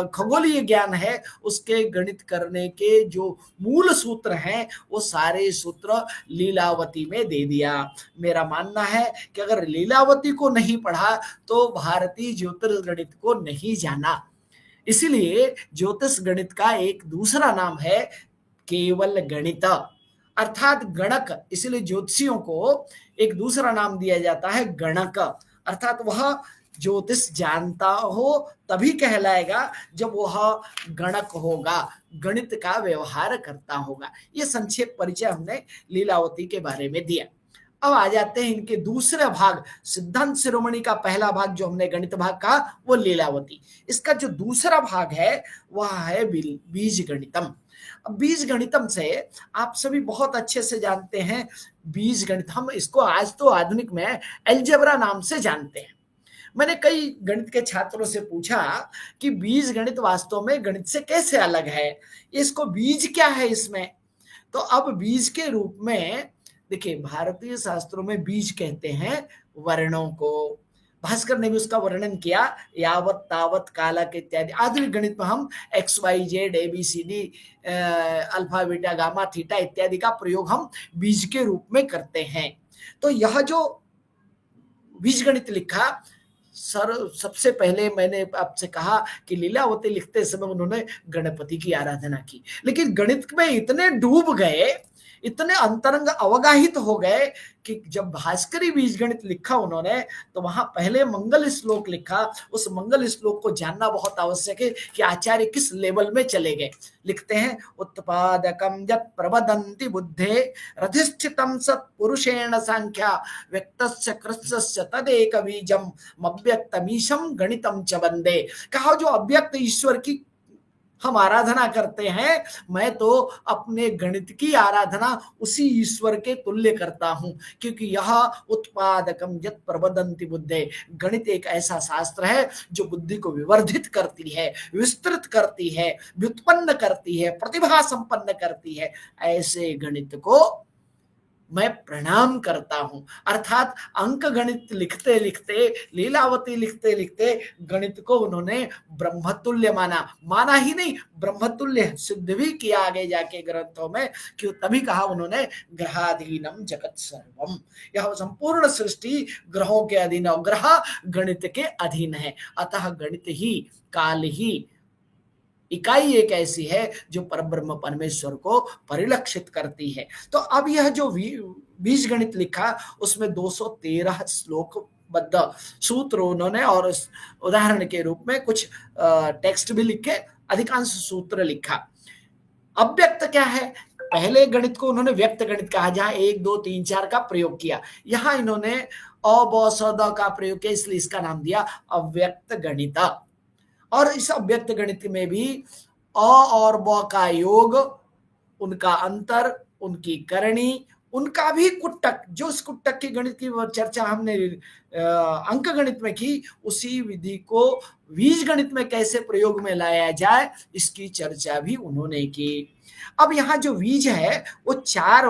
D: खगोलीय ज्ञान है, उसके गणित करने के जो मूल सूत्र हैं वो सारे सूत्र लीलावती में दे दिया। मेरा मानना है कि अगर लीलावती को नहीं पढ़ा तो भारतीय ज्योतिर्गणित को नहीं जाना। इसलिए ज्योतिष गणित का एक दूसरा नाम है केवल गणित, अर्थात गणक। इसलिए ज्योतिषियों को एक दूसरा नाम दिया जाता है गणक, अर्थात वह ज्योतिष जानता हो तभी कहलाएगा जब वह गणक होगा, गणित का व्यवहार करता होगा। यह संक्षेप परिचय हमने लीलावती के बारे में दिया। अब आ जाते हैं इनके दूसरे भाग। सिद्धांत शिरोमणि का पहला भाग जो हमने गणित भाग कहा वो लीलावती। इसका जो दूसरा भाग है वह है बीज गणितम। अब बीज गणितम से आप सभी बहुत अच्छे से जानते हैं बीज गणित, हम इसको आज तो आधुनिक में अलजेब्रा नाम से जानते हैं। मैंने कई गणित के छात्रों से पूछा कि बीज गणित वास्तव में गणित से कैसे अलग है, इसको बीज क्या है इसमें? तो अब बीज के रूप में देखिए, भारतीय शास्त्रों में बीज कहते हैं वर्णों को। भास्कर ने भी उसका वर्णन किया, यावत तावत कालक इत्यादि। आधुनिक गणित में हम X Y Z A B C D alpha beta gamma theta इत्यादि का प्रयोग हम बीज के रूप में करते हैं। तो यह जो बीज गणित लिखा, सर सबसे पहले मैंने आपसे कहा कि लीलावती लिखते समय उन्होंने गणपति की आराधना की, लेकिन गणित में इतने डूब गए, इतने अंतरंग अवगाहित हो गए कि जब भास्करी बीज गणित लिखा उन्होंने तो वहां पहले मंगल श्लोक लिखा। उस मंगल श्लोक को जानना बहुत आवश्यक है कि आचार्य किस लेवल में चले गए। लिखते हैं, उत्पादकम यत् प्रवदन्ति बुद्धे रधिष्ठितम सत्पुरुषेण सांख्या व्यक्तस्य कृत्स्य तदेक बीजम अव्यक्तमीशम गणितम च वंदे। कहा जो अव्यक्त ईश्वर की हम आराधना करते हैं, मैं तो अपने गणित की आराधना उसी ईश्वर के तुल्य करता हूं, क्योंकि यह उत्पादकम यत् प्रवदन्ति बुद्धे, गणित एक ऐसा शास्त्र है जो बुद्धि को विवर्धित करती है, विस्तृत करती है, व्युत्पन्न करती है, प्रतिभा संपन्न करती है। ऐसे गणित को मैं प्रणाम करता हूं। अर्थात अंक गणित लिखते लिखते, लीलावती लिखते लिखते गणित को उन्होंने ब्रह्मतुल्य माना ही नहीं, ब्रह्मतुल्य सिद्ध भी किया आगे जाके ग्रंथों में। क्यों? तभी कहा उन्होंने ग्रहाधीनम जगत सर्वम, यह संपूर्ण सृष्टि ग्रहों के अधीन, ग्रह गणित के अधीन है। अतः गणित ही, काल ही इकाई एक ऐसी है जो परब्रह्म परमेश्वर को परिलक्षित करती है। तो अब यह जो बीज गणित लिखा, उसमें 213 श्लोकबद्ध सूत्र उन्होंने, और उदाहरण के रूप में कुछ टेक्स्ट भी लिखे, अधिकांश सूत्र लिखा। अव्यक्त क्या है? पहले गणित को उन्होंने व्यक्त गणित कहा, जहां 1 2 3 4 का प्रयोग किया। यहां इन्होंने अ ब स द का प्रयोग किया, इसलिए इसका नाम दिया अव्यक्त गणित। और इस अव्यक्त गणित में भी अ और ब का योग, उनका अंतर, उनकी करणी, उनका भी कुट्टक, जो इस कुट्टक की गणित की चर्चा हमने अंक गणित में की, उसी विधि को बीज गणित में कैसे प्रयोग में लाया जाए, इसकी चर्चा भी उन्होंने की। अब यहाँ जो बीज है वो 4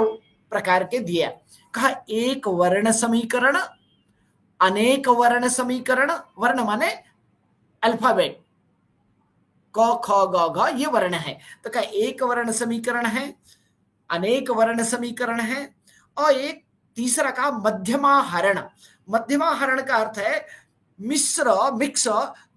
D: प्रकार के दिया। कहा एक वर्ण समीकरण, अनेक वर्ण समीकरण, वर्ण माने अल्फाबेट, क ख ग घ ये वर्ण है। तो क्या एक वर्ण समीकरण है, अनेक वर्ण समीकरण है, और एक तीसरा का मध्यमाहरण। मध्यमाहरण का अर्थ है मिक्स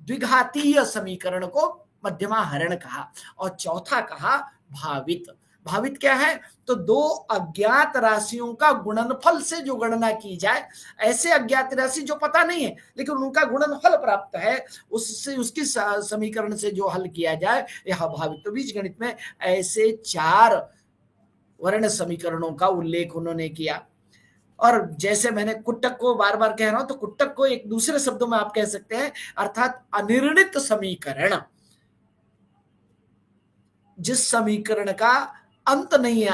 D: द्विघातीय समीकरण को मध्यमाहरण कहा। और चौथा कहा भावित। भावित क्या है? तो 2 अज्ञात राशियों का गुणनफल से जो गणना की जाए, ऐसे अज्ञात राशि जो पता नहीं है लेकिन उनका गुणनफल प्राप्त है, उससे उसकी समीकरण से जो हल किया जाए, यह भावित। तो बीज गणित में ऐसे 4 वर्ण समीकरणों का उल्लेख उन्होंने किया। और जैसे मैंने कुट्टक को बार बार कह रहा हूं, तो कुट्टक को एक दूसरे शब्दों में आप कह सकते हैं, अर्थात अनिर्णित समीकरण, जिस समीकरण का अंत नहीं है,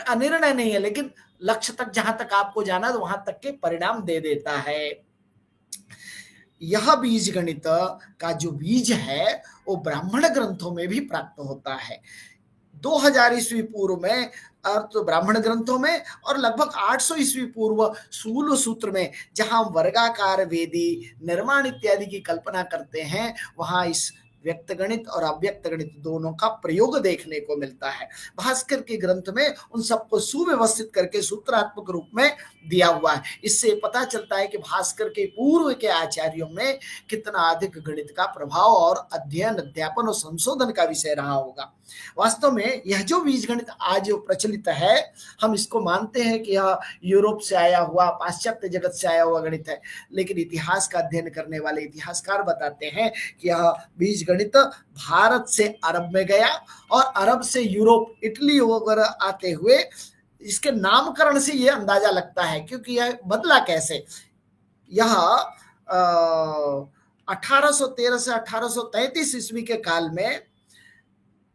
D: अनिर्णय नहीं है, लेकिन लक्ष्य तक, जहां तक आपको जाना है वहां तक के परिणाम दे देता है। यह बीज गणित का जो बीज है वो ब्राह्मण ग्रंथों में भी प्राप्त होता है। 2000 ईस्वी पूर्व में तो ब्राह्मण ग्रंथों में, और लगभग 800 ईस्वी पूर्व शूल सूत्र में, जहां वर्गाकार वेदी निर्माण इत्यादि की कल्पना करते हैं, वहां इस व्यक्त गणित और अव्यक्त गणित दोनों का प्रयोग देखने को मिलता है। भास्कर के ग्रंथ में उन सबको सुव्यवस्थित करके सूत्रात्मक रूप में दिया हुआ है। इससे पता चलता है कि भास्कर के पूर्व के आचार्यों में कितना अधिक गणित का प्रभाव और अध्ययन, अध्यापन और संशोधन का विषय रहा होगा। वास्तव में यह जो बीज गणित आज प्रचलित है, हम इसको मानते हैं कि यह यूरोप से आया हुआ, पाश्चात्य जगत से आया हुआ गणित है, लेकिन इतिहास का अध्ययन करने वाले इतिहासकार बताते हैं कि यह बीज गणित भारत से अरब में गया, और अरब से यूरोप, इटली वगैरह आते हुए, इसके नामकरण से यह अंदाजा लगता है। क्योंकि यह बदला कैसे? यह 1813 से 1833 ईस्वी के काल में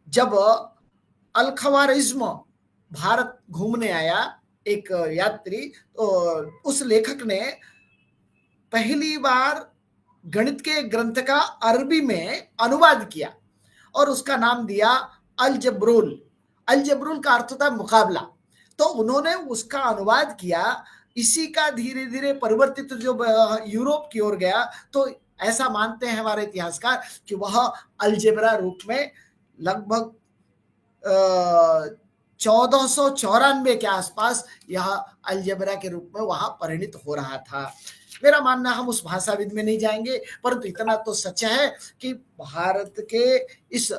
D: जब अल-ख्वारिज्म भारत घूमने आया एक यात्री, तो उस लेखक ने पहली बार गणित के ग्रंथ का अरबी में अनुवाद किया और उसका नाम दिया अल-जब्रुल। अल-जब्रुल का अर्थ होता है मुकाबला। तो उन्होंने उसका अनुवाद किया। इसी का धीरे धीरे परिवर्तित जो यूरोप की ओर गया, तो ऐसा मानते हैं हमारे इतिहासकार कि वह अलजेब्रा रूप में लगभग 1494 के आसपास यह अलजेब्रा के रूप में वहां परिणित हो रहा था। मेरा मानना, हम उस भाषाविद में नहीं जाएंगे, परंतु इतना तो सच है कि भारत के इस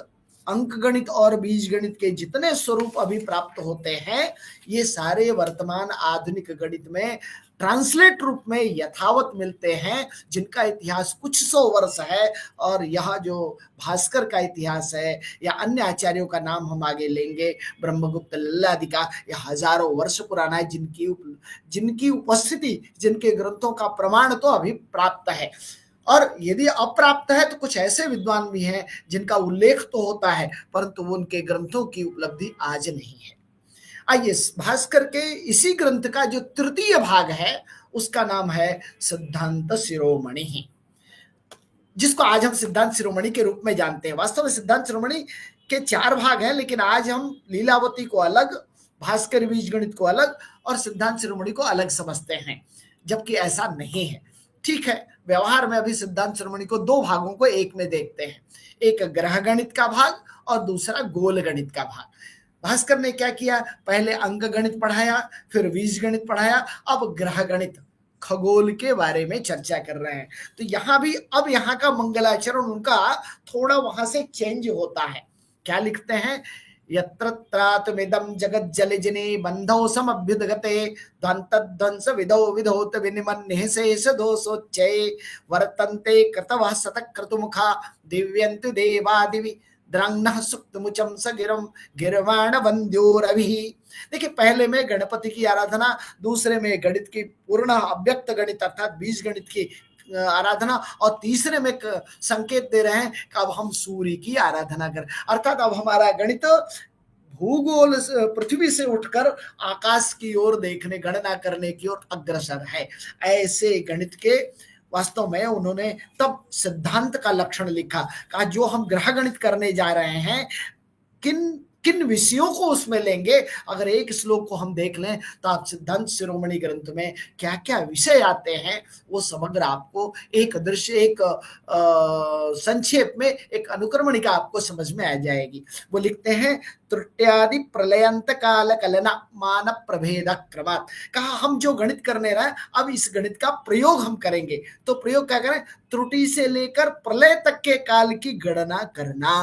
D: अंक गणित और बीज गणित के जितने स्वरूप अभी प्राप्त होते हैं, ये सारे वर्तमान आधुनिक गणित में ट्रांसलेट रूप में यथावत मिलते हैं, जिनका इतिहास कुछ 100 वर्ष है। और यह जो भास्कर का इतिहास है या अन्य आचार्यों का नाम हम आगे लेंगे, ब्रह्मगुप्त, लल्लादि का, यह हजारों वर्ष पुराना है, जिनकी उपस्थिति, जिनके ग्रंथों का प्रमाण तो अभी प्राप्त है। और यदि अप्राप्त है तो कुछ ऐसे विद्वान भी हैं जिनका उल्लेख तो होता है परंतु उनके ग्रंथों की उपलब्धि आज नहीं है। आइए भास्कर के इसी ग्रंथ का जो तृतीय भाग है उसका नाम है सिद्धांत शिरोमणि, जिसको आज हम सिद्धांत शिरोमणि के रूप में जानते हैं। वास्तव में सिद्धांत शिरोमणि के 4 भाग हैं, लेकिन आज हम लीलावती को अलग, भास्कर बीज गणित को अलग और सिद्धांत शिरोमणि को अलग समझते हैं, जबकि ऐसा नहीं है। ठीक है, व्यवहार में अभी सिद्धांत शिरोमणि को 2 भागों को एक में देखते हैं, एक ग्रह गणित का भाग और दूसरा गोल गणित का भाग। भास्कर ने क्या किया, पहले अंक गणित पढ़ाया, फिर बीज गणित पढ़ाया, अब ग्रह गणित खगोल के बारे में चर्चा कर रहे हैं। तो यहां भी अब यहाँ का मंगलाचरण उनका थोड़ा वहां से चेंज होता है। क्या लिखते हैं, यत्र त्रातमिदं जगत जलजने बंधौ समभ्युदगते ध्वंस विदो विधोत विनिमन्ये शेष दोषोच्चये वर्तन्ते कृतवः शतक्रतुमुखा दिव्यन्तु देवादिवि द्रंग्नः सुक्तमुचम सगिरम गिरवाण वंद्योरभि। देखिए, पहले में गणपति की आराधना, दूसरे में गणित की पूर्ण अव्यक्त गणित अर्थात बीज गणित की आराधना, और तीसरे में संकेत दे रहे हैं कि अब हम सूर्य की आराधना करें, अर्थात अब हमारा गणित भूगोल पृथ्वी से उठकर आकाश की ओर देखने, गणना करने की ओर अग्रसर है। ऐसे गणित के वास्तव में उन्होंने तब सिद्धांत का लक्षण लिखा, कहा जो हम ग्रह गणित करने जा रहे हैं किन किन विषयों को उसमें लेंगे। अगर एक श्लोक को हम देख लें तो आप सिद्धांत शिरोमणि ग्रंथ में क्या क्या विषय आते हैं वो समग्र आपको एक दृश्य, एक संक्षेप में, एक अनुक्रमणिका आपको समझ में आ जाएगी। वो लिखते हैं, त्रुट्यादि प्रलयंत काल कलना मान प्रभेद क्रमात्। कहा हम जो गणित करने रहे अब इस गणित का प्रयोग हम करेंगे, तो प्रयोग क्या करें, त्रुटि से लेकर प्रलय तक के काल की गणना करना।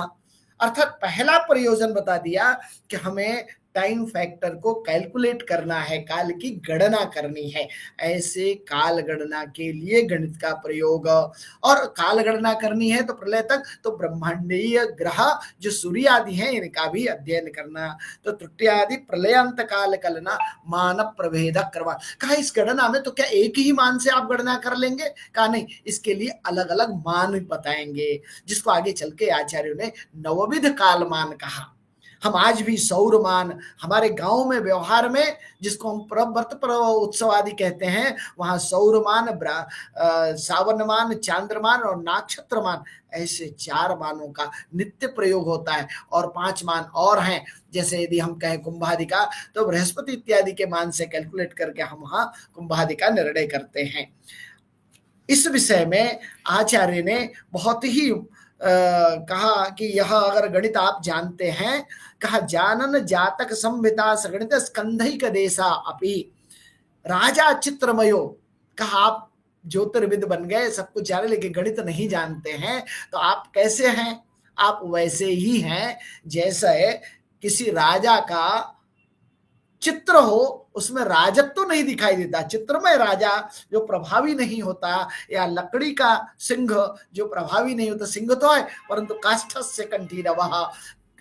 D: अर्थात पहला प्रयोजन बता दिया कि हमें टाइम फैक्टर को कैलकुलेट करना है, काल की गणना करनी है। ऐसे काल गणना के लिए गणित का प्रयोग, और काल गणना करनी है तो प्रलय तक, तो ब्रह्मांडीय ग्रह जो सूर्य आदि हैं इनका भी अध्ययन करना। तो त्रुट्यादि प्रलयांत काल कलना मान प्रभेद क्रम। कहा इस गणना में तो क्या एक ही मान से आप गणना कर लेंगे, कहा नहीं, इसके लिए अलग अलग मान बताएंगे, जिसको आगे चल के आचार्यों ने नवविध काल मान कहा। हम आज भी सौरमान हमारे गांव में व्यवहार में, जिसको हम व्रत पर्व उत्सव आदि कहते हैं, वहां सौरमान, सावनमान, चांद्रमान और नक्षत्रमान, ऐसे 4 मानों का नित्य प्रयोग होता है। और 5 मान और हैं, जैसे यदि हम कहें कुंभादिका, तो बृहस्पति इत्यादि के मान से कैलकुलेट करके हम वहां कुंभादिका निर्णय करते हैं। इस विषय में आचार्य ने बहुत ही कहा कि यह अगर गणित आप जानते हैं, कहा जानन जातक संहिता सगणित स्कंधिक देशा अपि राजा चित्रमयो। कहा आप ज्योतिर्विद बन गए, सब कुछ जाने, लेकिन गणित नहीं जानते हैं, तो आप कैसे हैं, आप वैसे ही हैं जैसे किसी राजा का चित्र हो, उसमें राजत्व तो नहीं दिखाई देता, चित्रमय राजा जो प्रभावी नहीं होता, या लकड़ी का सिंह जो प्रभावी नहीं होता, सिंह तो है परंतु काष्ठस्य कंठीरवः,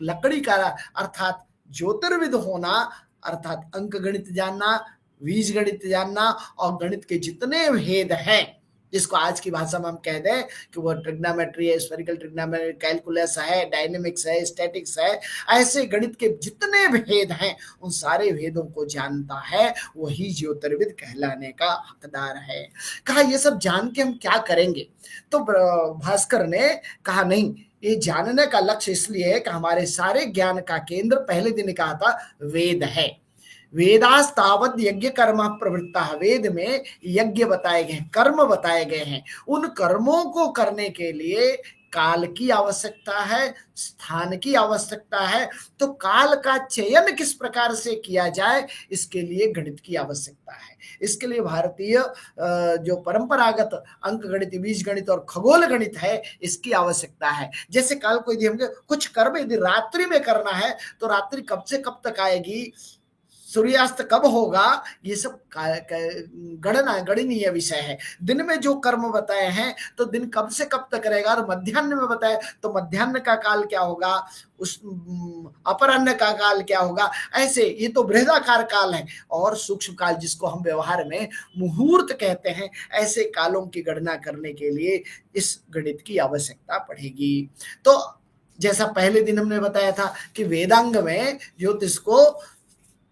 D: लकड़ी का, अर्थात ज्योतिर्विद होना, अर्थात अंक गणित जानना, बीज गणित जानना, और गणित के जितने भेद हैं, जिसको आज की भाषा में हम कह दें कि वो ट्रिग्नोमेट्री है, स्फेरिकल ट्रिग्नोमेट्री, कैलकुलस है, डायनेमिक्स है, स्टैटिक्स है, ऐसे गणित के जितने भेद हैं उन सारे भेदों को जानता है, वही ज्योतिर्विद कहलाने का हकदार है। कहा ये सब जान के हम क्या करेंगे, तो भास्कर ने कहा नहीं, ये जानने का लक्ष्य इसलिए है कि हमारे सारे ज्ञान का केंद्र, पहले दिन कहा था, वेद है। वेदास्तावद यज्ञ कर्म प्रवृत्ता, वेद में यज्ञ बताए गए हैं, कर्म बताए गए हैं। उन कर्मों को करने के लिए काल की आवश्यकता है, स्थान की आवश्यकता है। तो काल का चयन किस प्रकार से किया जाए, इसके लिए गणित की आवश्यकता है। इसके लिए भारतीय जो परंपरागत अंक गणित, बीज गणित और खगोल गणित है, इसकी आवश्यकता है। जैसे काल को यदि हमको कुछ कर्म यदि रात्रि में करना है, तो रात्रि कब से कब तक आएगी, सूर्यास्त कब होगा, ये सब गणनीय विषय है। दिन में जो कर्म बताए हैं तो दिन कब से कब तक रहेगा, और मध्याह्न में बताए तो मध्याह्न का काल क्या होगा, उस अपराह्न का काल क्या होगा। ऐसे ये तो बृहदाकार काल है, और सूक्ष्म काल जिसको हम व्यवहार में मुहूर्त कहते हैं, ऐसे कालों की गणना करने के लिए इस गणित की आवश्यकता पड़ेगी। तो जैसा पहले दिन हमने बताया था कि वेदांग में ज्योतिष को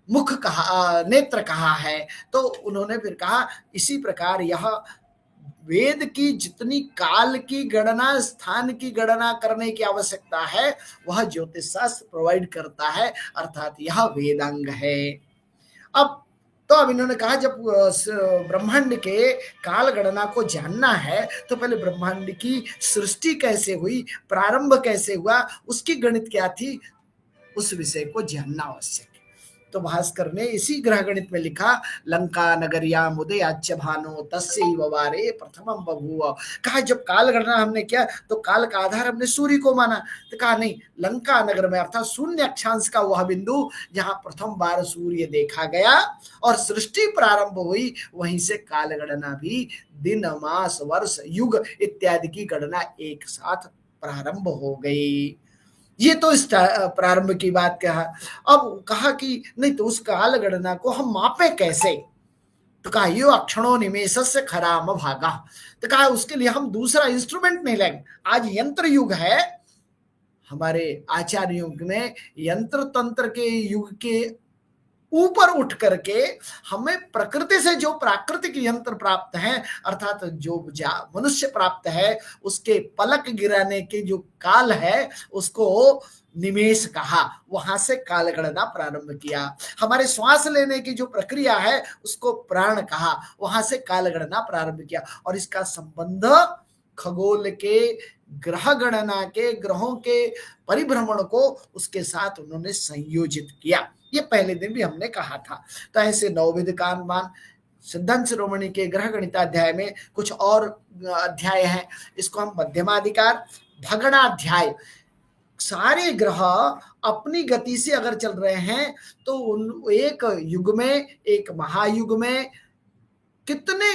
D: मुख कहा, नेत्र कहा है, तो उन्होंने फिर कहा इसी प्रकार यह वेद की जितनी काल की गणना, स्थान की गणना करने की आवश्यकता है, वह ज्योतिष शास्त्र प्रोवाइड करता है, अर्थात यह वेदांग है। अब इन्होंने कहा जब ब्रह्मांड के काल गणना को जानना है तो पहले ब्रह्मांड की सृष्टि कैसे हुई, प्रारंभ कैसे हुआ, उसकी गणित क्या थी, उस विषय को जानना आवश्यक है। तो भास्कर ने इसी ग्रह गणित में लिखा, लंका नगरियाम उदयाच्च भानो तस्यैव वारे प्रथमम बभूव। कहा जब काल गणना हमने किया तो काल का आधार हमने सूर्य को माना, तो कहा नहीं, लंका नगर में अर्थात शून्य अक्षांश का वह बिंदु जहां प्रथम बार सूर्य देखा गया और सृष्टि प्रारंभ हुई, वहीं से काल गणना भी दिन मास वर्ष युग इत्यादि की गणना एक साथ प्रारंभ हो गई। ये तो इस प्रारंभ की बात कहा। अब कहा कि नहीं तो उस काल गणना को हम मापे कैसे, तो कहा यो अक्षणों निमेषस्य खराम भागा। तो कहा उसके लिए हम दूसरा इंस्ट्रूमेंट नहीं लेंगे, आज यंत्र युग है। हमारे आचार्य युग में यंत्र तंत्र के युग के ऊपर उठ करके हमें प्रकृति से जो प्राकृतिक यंत्र प्राप्त है, अर्थात जो मनुष्य प्राप्त है, उसके पलक गिराने के जो काल है उसको निमेष कहा, वहां से काल गणना प्रारंभ किया। हमारे श्वास लेने की जो प्रक्रिया है उसको प्राण कहा, वहां से काल गणना प्रारंभ किया। और इसका संबंध खगोल के ग्रह गणना के, ग्रहों के परिभ्रमण को उसके साथ उन्होंने संयोजित किया। ये पहले दिन भी हमने कहा था। तो ऐसे नवविध कालमान सिद्धांत शिरोमणि के ग्रह गणिताध्याय में कुछ और अध्याय हैं, इसको हम मध्यमाधिकार भगणाध्याय। सारे ग्रह अपनी गति से अगर चल रहे हैं तो उन एक युग में, एक महायुग में कितने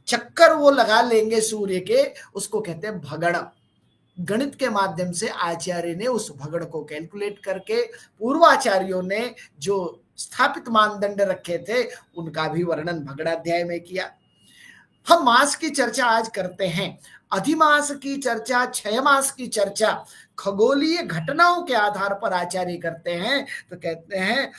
D: चक्कर वो लगा लेंगे सूर्य के, उसको कहते हैं भगण। गणित के माध्यम से आचार्य ने उस भगण को कैलकुलेट करके, पूर्वाचार्यों ने जो स्थापित मानदंड रखे थे उनका भी वर्णन भगणाध्याय में किया। हम मास की चर्चा आज करते हैं, अधिमास की चर्चा, क्षय मास की चर्चा खगोलीय घटनाओं के आधार पर आचार्य करते हैं। तो कहते हैं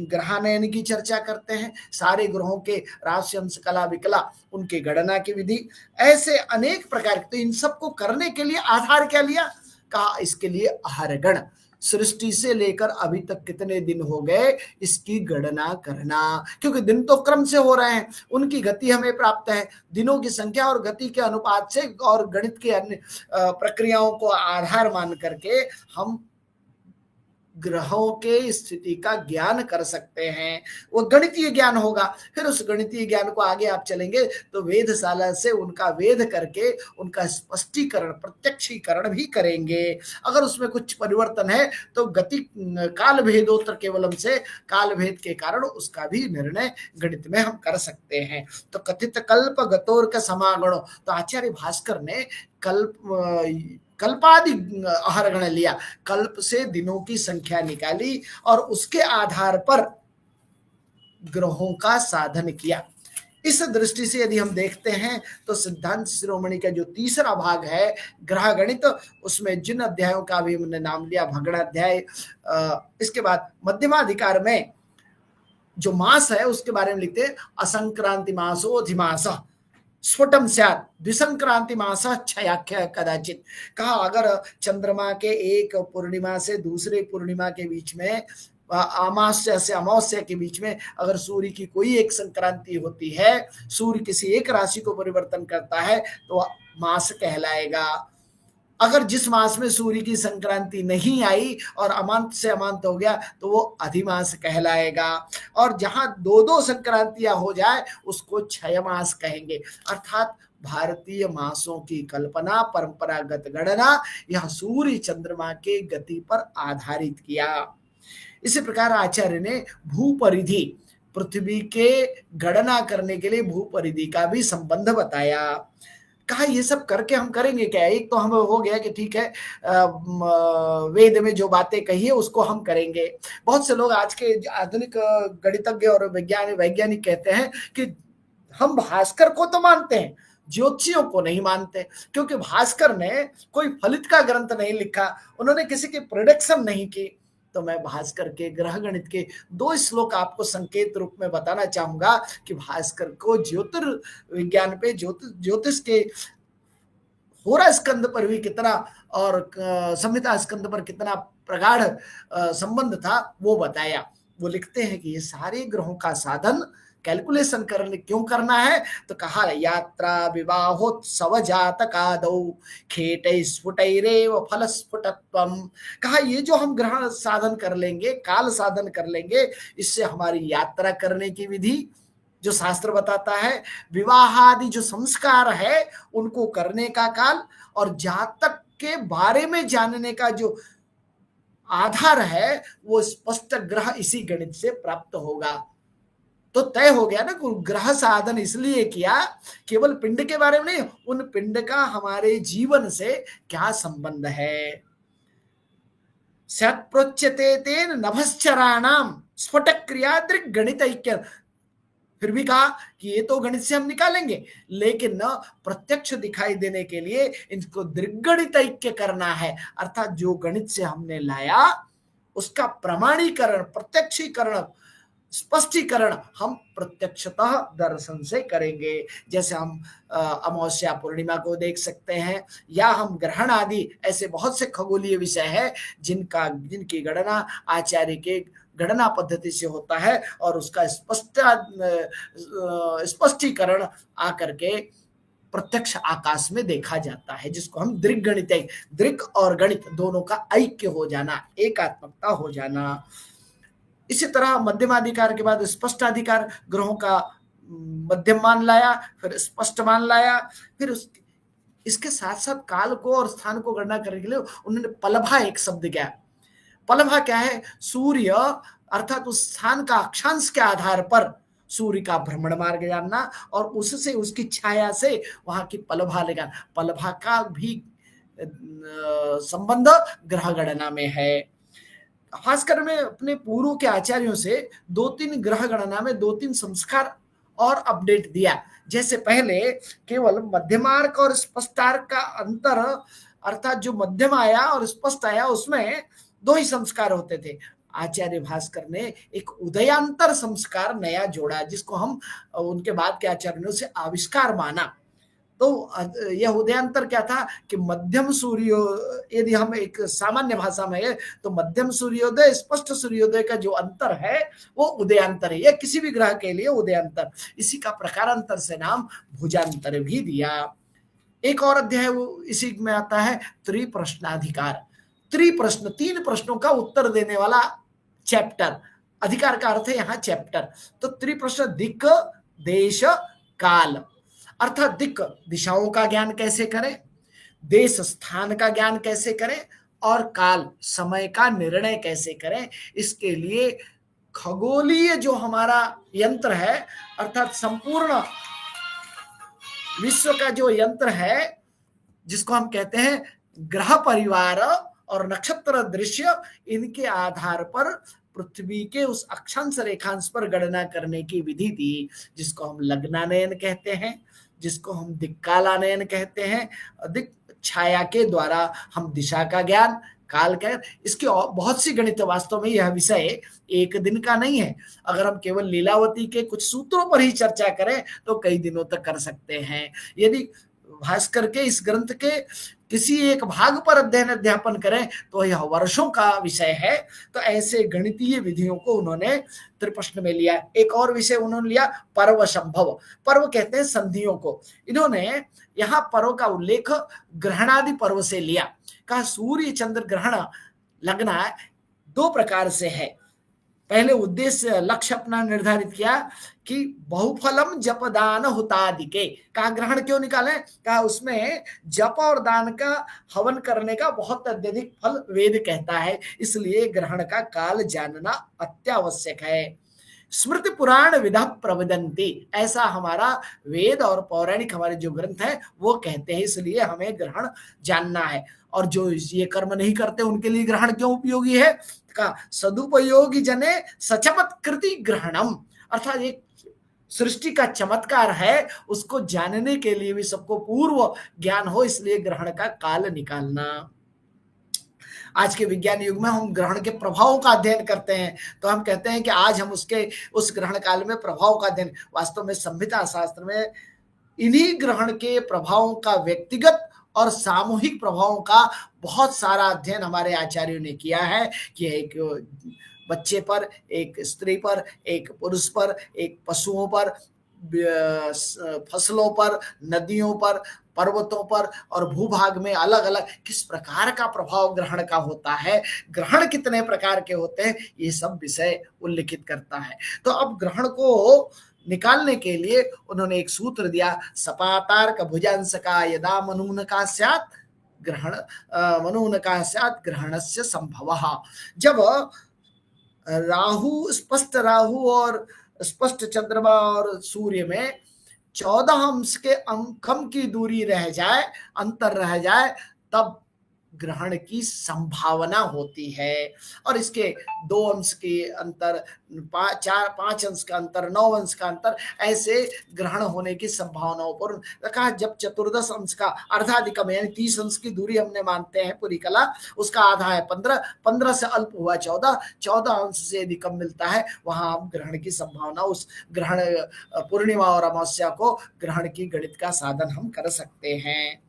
D: ग्रहानयन की चर्चा करते हैं, सारे ग्रहों के राशि अंश कला विकला, उनके गणना की विधि, ऐसे अनेक प्रकार के। तो इन सबको करने के लिए आधार क्या लिया, कहा इसके लिए आहारगण, सृष्टि से लेकर अभी तक कितने दिन हो गए इसकी गणना करना, क्योंकि दिन तो क्रम से हो रहे हैं, उनकी गति हमें प्राप्त है। दिनों की संख्या और गति के अनुपात से और गणित के अन्य प्रक्रियाओं को आधार मान करके हम ग्रहों के स्थिति का ज्ञान कर सकते हैं। वो गणितीय ज्ञान होगा। फिर उस गणितीय ज्ञान को आगे आप चलेंगे तो वेधशाला से उनका वेध करके उनका स्पष्टीकरण, प्रत्यक्षीकरण भी करेंगे। अगर उसमें कुछ परिवर्तन है तो गति काल भेदोत्तर केवलम से, काल भेद के कारण उसका भी निर्णय गणित में हम कर सकते हैं। तो कथित कल्प गतोर्क समागणो, तो आचार्य भास्कर ने कल्पादि आहारगण लिया, कल्प से दिनों की संख्या निकाली और उसके आधार पर ग्रहों का साधन किया। इस दृष्टि से यदि हम देखते हैं तो सिद्धांत शिरोमणि का जो तीसरा भाग है ग्रह गणित, उसमें जिन अध्यायों का भी हमने नाम लिया भगणाध्याय, इसके बाद मध्यमाधिकार में जो मास है उसके बारे में लिखते हैं, असंक्रांति मासो अधिमास स्फुटम स्यात् द्विसंक्रांति मास क्षयाख्य कदाचित। कहा अगर चंद्रमा के एक पूर्णिमा से दूसरे पूर्णिमा के बीच में, अमावस्या से अमावस्या के बीच में अगर सूर्य की कोई एक संक्रांति होती है, सूर्य किसी एक राशि को परिवर्तन करता है तो मास कहलाएगा। अगर जिस मास में सूर्य की संक्रांति नहीं आई और अमांत से अमांत हो गया तो वो अधिमास कहलाएगा। और जहां दो दो संक्रांतियां हो जाए उसको क्षय मास कहेंगे। अर्थात भारतीय मासों की कल्पना, परंपरागत गणना यह सूर्य चंद्रमा के गति पर आधारित किया। इसी प्रकार आचार्य ने भूपरिधि, पृथ्वी के गणना करने के लिए भूपरिधि का भी संबंध बताया। कहा ये सब करके हम करेंगे क्या? एक तो हम हो गया कि ठीक है वेद में जो बातें कही है उसको हम करेंगे। बहुत से लोग आज के आधुनिक गणितज्ञ और वैज्ञानिक कहते हैं कि हम भास्कर को तो मानते हैं, ज्योतिषियों को नहीं मानते, क्योंकि भास्कर ने कोई फलित का ग्रंथ नहीं लिखा, उन्होंने किसी की प्रोडक्शन नहीं की। तो मैं भास्कर के ग्रह गणित के 2 श्लोक आपको संकेत रूप में बताना चाहूंगा कि भास्कर को ज्योतिर्विज्ञान पे, ज्योतिष के होरा स्कंद पर भी कितना और संहिता स्कंद पर कितना प्रगाढ़ संबंध था वो बताया। वो लिखते हैं कि ये सारे ग्रहों का साधन कैलकुलेशन करने क्यों करना है? तो कहा यात्रा विवाहोत्सव जातकादौ खेटै स्फुटैरेव फल स्फुटत्वम। कहा ये जो हम ग्रह साधन कर लेंगे, काल साधन कर लेंगे, इससे हमारी यात्रा करने की विधि जो शास्त्र बताता है, विवाह आदि जो संस्कार है उनको करने का काल, और जातक के बारे में जानने का जो आधार है वो स्पष्ट ग्रह इसी गणित से प्राप्त होगा। तो तय हो गया ना, ग्रह साधन इसलिए किया केवल पिंड के बारे में नहीं, उन पिंड का हमारे जीवन से क्या संबंध है। सत्प्रोच्यते तेन नभश्चराणाम स्फुटक क्रिया दृक् गणित ऐक्य। फिर भी कहा कि ये तो गणित से हम निकालेंगे, लेकिन न प्रत्यक्ष दिखाई देने के लिए इनको दृग्गणित ऐक्य करना है, अर्थात जो गणित से हमने लाया उसका प्रमाणीकरण, प्रत्यक्षीकरण, स्पष्टीकरण हम प्रत्यक्षतः दर्शन से करेंगे। जैसे हम अमावस्या पूर्णिमा को देख सकते हैं, या हम ग्रहण आदि, ऐसे बहुत से खगोलीय विषय है जिनकी गणना आचार्य के गणना पद्धति से होता है, और उसका स्पष्टीकरण आकर के प्रत्यक्ष आकाश में देखा जाता है, जिसको हम दृक् गणित, दृक् और गणित दोनों का ऐक्य हो जाना, एकात्मकता हो जाना। इसी तरह मध्यमाधिकार के बाद स्पष्टाधिकार, ग्रहों का मध्यम मान लाया, फिर स्पष्ट मान लाया, फिर इसके साथ साथ काल को और स्थान को गणना करने के लिए उन्होंने पलभा एक शब्द किया। पलभा क्या है? सूर्य अर्थात उस स्थान का अक्षांश के आधार पर सूर्य का भ्रमण मार्ग जानना, और उससे उसकी छाया से वहां की पलभा लेना। पलभा का भी संबंध ग्रह गणना में है। खासकर में अपने पूर्व के आचार्यों से 2-3 ग्रह गणना में 2-3 संस्कार और अपडेट दिया। जैसे पहले केवल मध्यमार्क और स्पष्टार्क का अंतर, अर्थात जो मध्यम आया और स्पष्ट आया उसमें 2 ही संस्कार होते थे। आचार्य भास्कर ने एक उदयांतर संस्कार नया जोड़ा, जिसको हम उनके बाद के आचार्यों से आविष्कार माना। तो यह उदयांतर क्या था कि मध्यम सूर्यो, यदि हम एक सामान्य भाषा में है तो मध्यम सूर्योदय, स्पष्ट सूर्योदय का जो अंतर है वो उदयांतर है। यह किसी भी ग्रह के लिए उदयांतर, इसी का प्रकारांतर से नाम भुजांतर भी दिया। एक और अध्याय वो इसी में आता है त्रिप्रश्नाधिकार। त्रिप्रश्न, 3 प्रश्नों का उत्तर देने वाला चैप्टर, अधिकार का अर्थ है यहाँ चैप्टर। तो त्रिप्रश्न, दिक्, देश, काल, अर्थात दिक् दिशाओं का ज्ञान कैसे करें, देश स्थान का ज्ञान कैसे करें, और काल समय का निर्णय कैसे करें। इसके लिए खगोलीय जो हमारा यंत्र है, अर्थात संपूर्ण विश्व का जो यंत्र है, जिसको हम कहते हैं ग्रह परिवार और नक्षत्र दृश्य, इनके आधार पर पृथ्वी के उस अक्षांश रेखांश पर गणना करने की विधि थी, जिसको हम लग्नानयन कहते हैं, जिसको हम दिक्कालानयन कहते हैं। दिक् छाया के द्वारा हम दिशा का ज्ञान, काल का, इसके बहुत सी गणित, वास्तव में यह विषय एक दिन का नहीं है। अगर हम केवल लीलावती के कुछ सूत्रों पर ही चर्चा करें तो कई दिनों तक कर सकते हैं। यदि भास्कर के इस ग्रंथ के किसी एक भाग पर अध्ययन अध्यापन करें तो यह वर्षों का विषय है। तो ऐसे गणितीय विधियों को उन्होंने त्रिप्रश्न में लिया। एक और विषय उन्होंने लिया पर्व संभव। पर्व कहते हैं संधियों को। इन्होंने यहाँ पर्व का उल्लेख ग्रहणादि पर्व से लिया। कहा सूर्य चंद्र ग्रहण लगना 2 प्रकार से है। पहले उद्देश्य लक्ष्य अपना निर्धारित किया कि बहुफलम जप दान हुतादिके, कहा ग्रहण क्यों निकाले, कहा उसमें जप और दान का हवन करने का बहुत अत्यधिक फल वेद कहता है, इसलिए ग्रहण का काल जानना अत्यावश्यक है। स्मृति पुराण विधा प्रवदंती, ऐसा हमारा वेद और पौराणिक हमारे जो ग्रंथ है वो कहते हैं, इसलिए हमें ग्रहण जानना है। और जो ये कर्म नहीं करते उनके लिए ग्रहण क्यों उपयोगी है, का सदुपयोगी जने सचमत्कृति ग्रहणम, अर्थात एक सृष्टि का चमत्कार है, उसको जानने के लिए भी सबको पूर्व ज्ञान हो, इसलिए ग्रहण का काल निकालना। आज के विज्ञान युग में हम ग्रहण के प्रभावों का अध्ययन करते हैं, तो हम कहते हैं कि आज हम उस ग्रहण काल में प्रभाव का अध्ययन, वास्तव में संहिता शास्त्र में इन्हीं ग्रहण के प्रभावों का व्यक्तिगत और सामूहिक प्रभावों का बहुत सारा अध्ययन हमारे आचार्यों ने किया है कि एक बच्चे पर, एक स्त्री पर, एक पुरुष पर, एक पशुओं पर, फसलों पर, नदियों पर, पर्वतों पर और भूभाग में अलग अलग किस प्रकार का प्रभाव ग्रहण का होता है, ग्रहण कितने प्रकार के होते हैं, ये सब विषय उल्लिखित करता है। तो अब ग्रहण को निकालने के लिए उन्होंने एक सूत्र दिया, सपातार का भुजांश का यदा मनून का स्यात् ग्रहण मनून का स्यात् ग्रहणस्य संभवः। जब राहु, स्पष्ट राहु और स्पष्ट चंद्रमा और सूर्य में 14 अंश के कम की दूरी रह जाए, अंतर रह जाए, तब ग्रहण की संभावना होती है। और इसके 2 अंश के अंतर, 5 अंश का अंतर, 9 अंश का अंतर, ऐसे ग्रहण होने की संभावनाओं पर रखा। जब 14 अंश का अर्धाधिकम यानी 30 अंश की दूरी हमने मानते हैं पूरी कला, उसका आधा है 15, 15 से अल्प हुआ 14, 14 अंश से यदि कम मिलता है, वहां हम ग्रहण की संभावना, उस ग्रहण पूर्णिमा और अमावस्या को ग्रहण की गणित का साधन हम कर सकते हैं।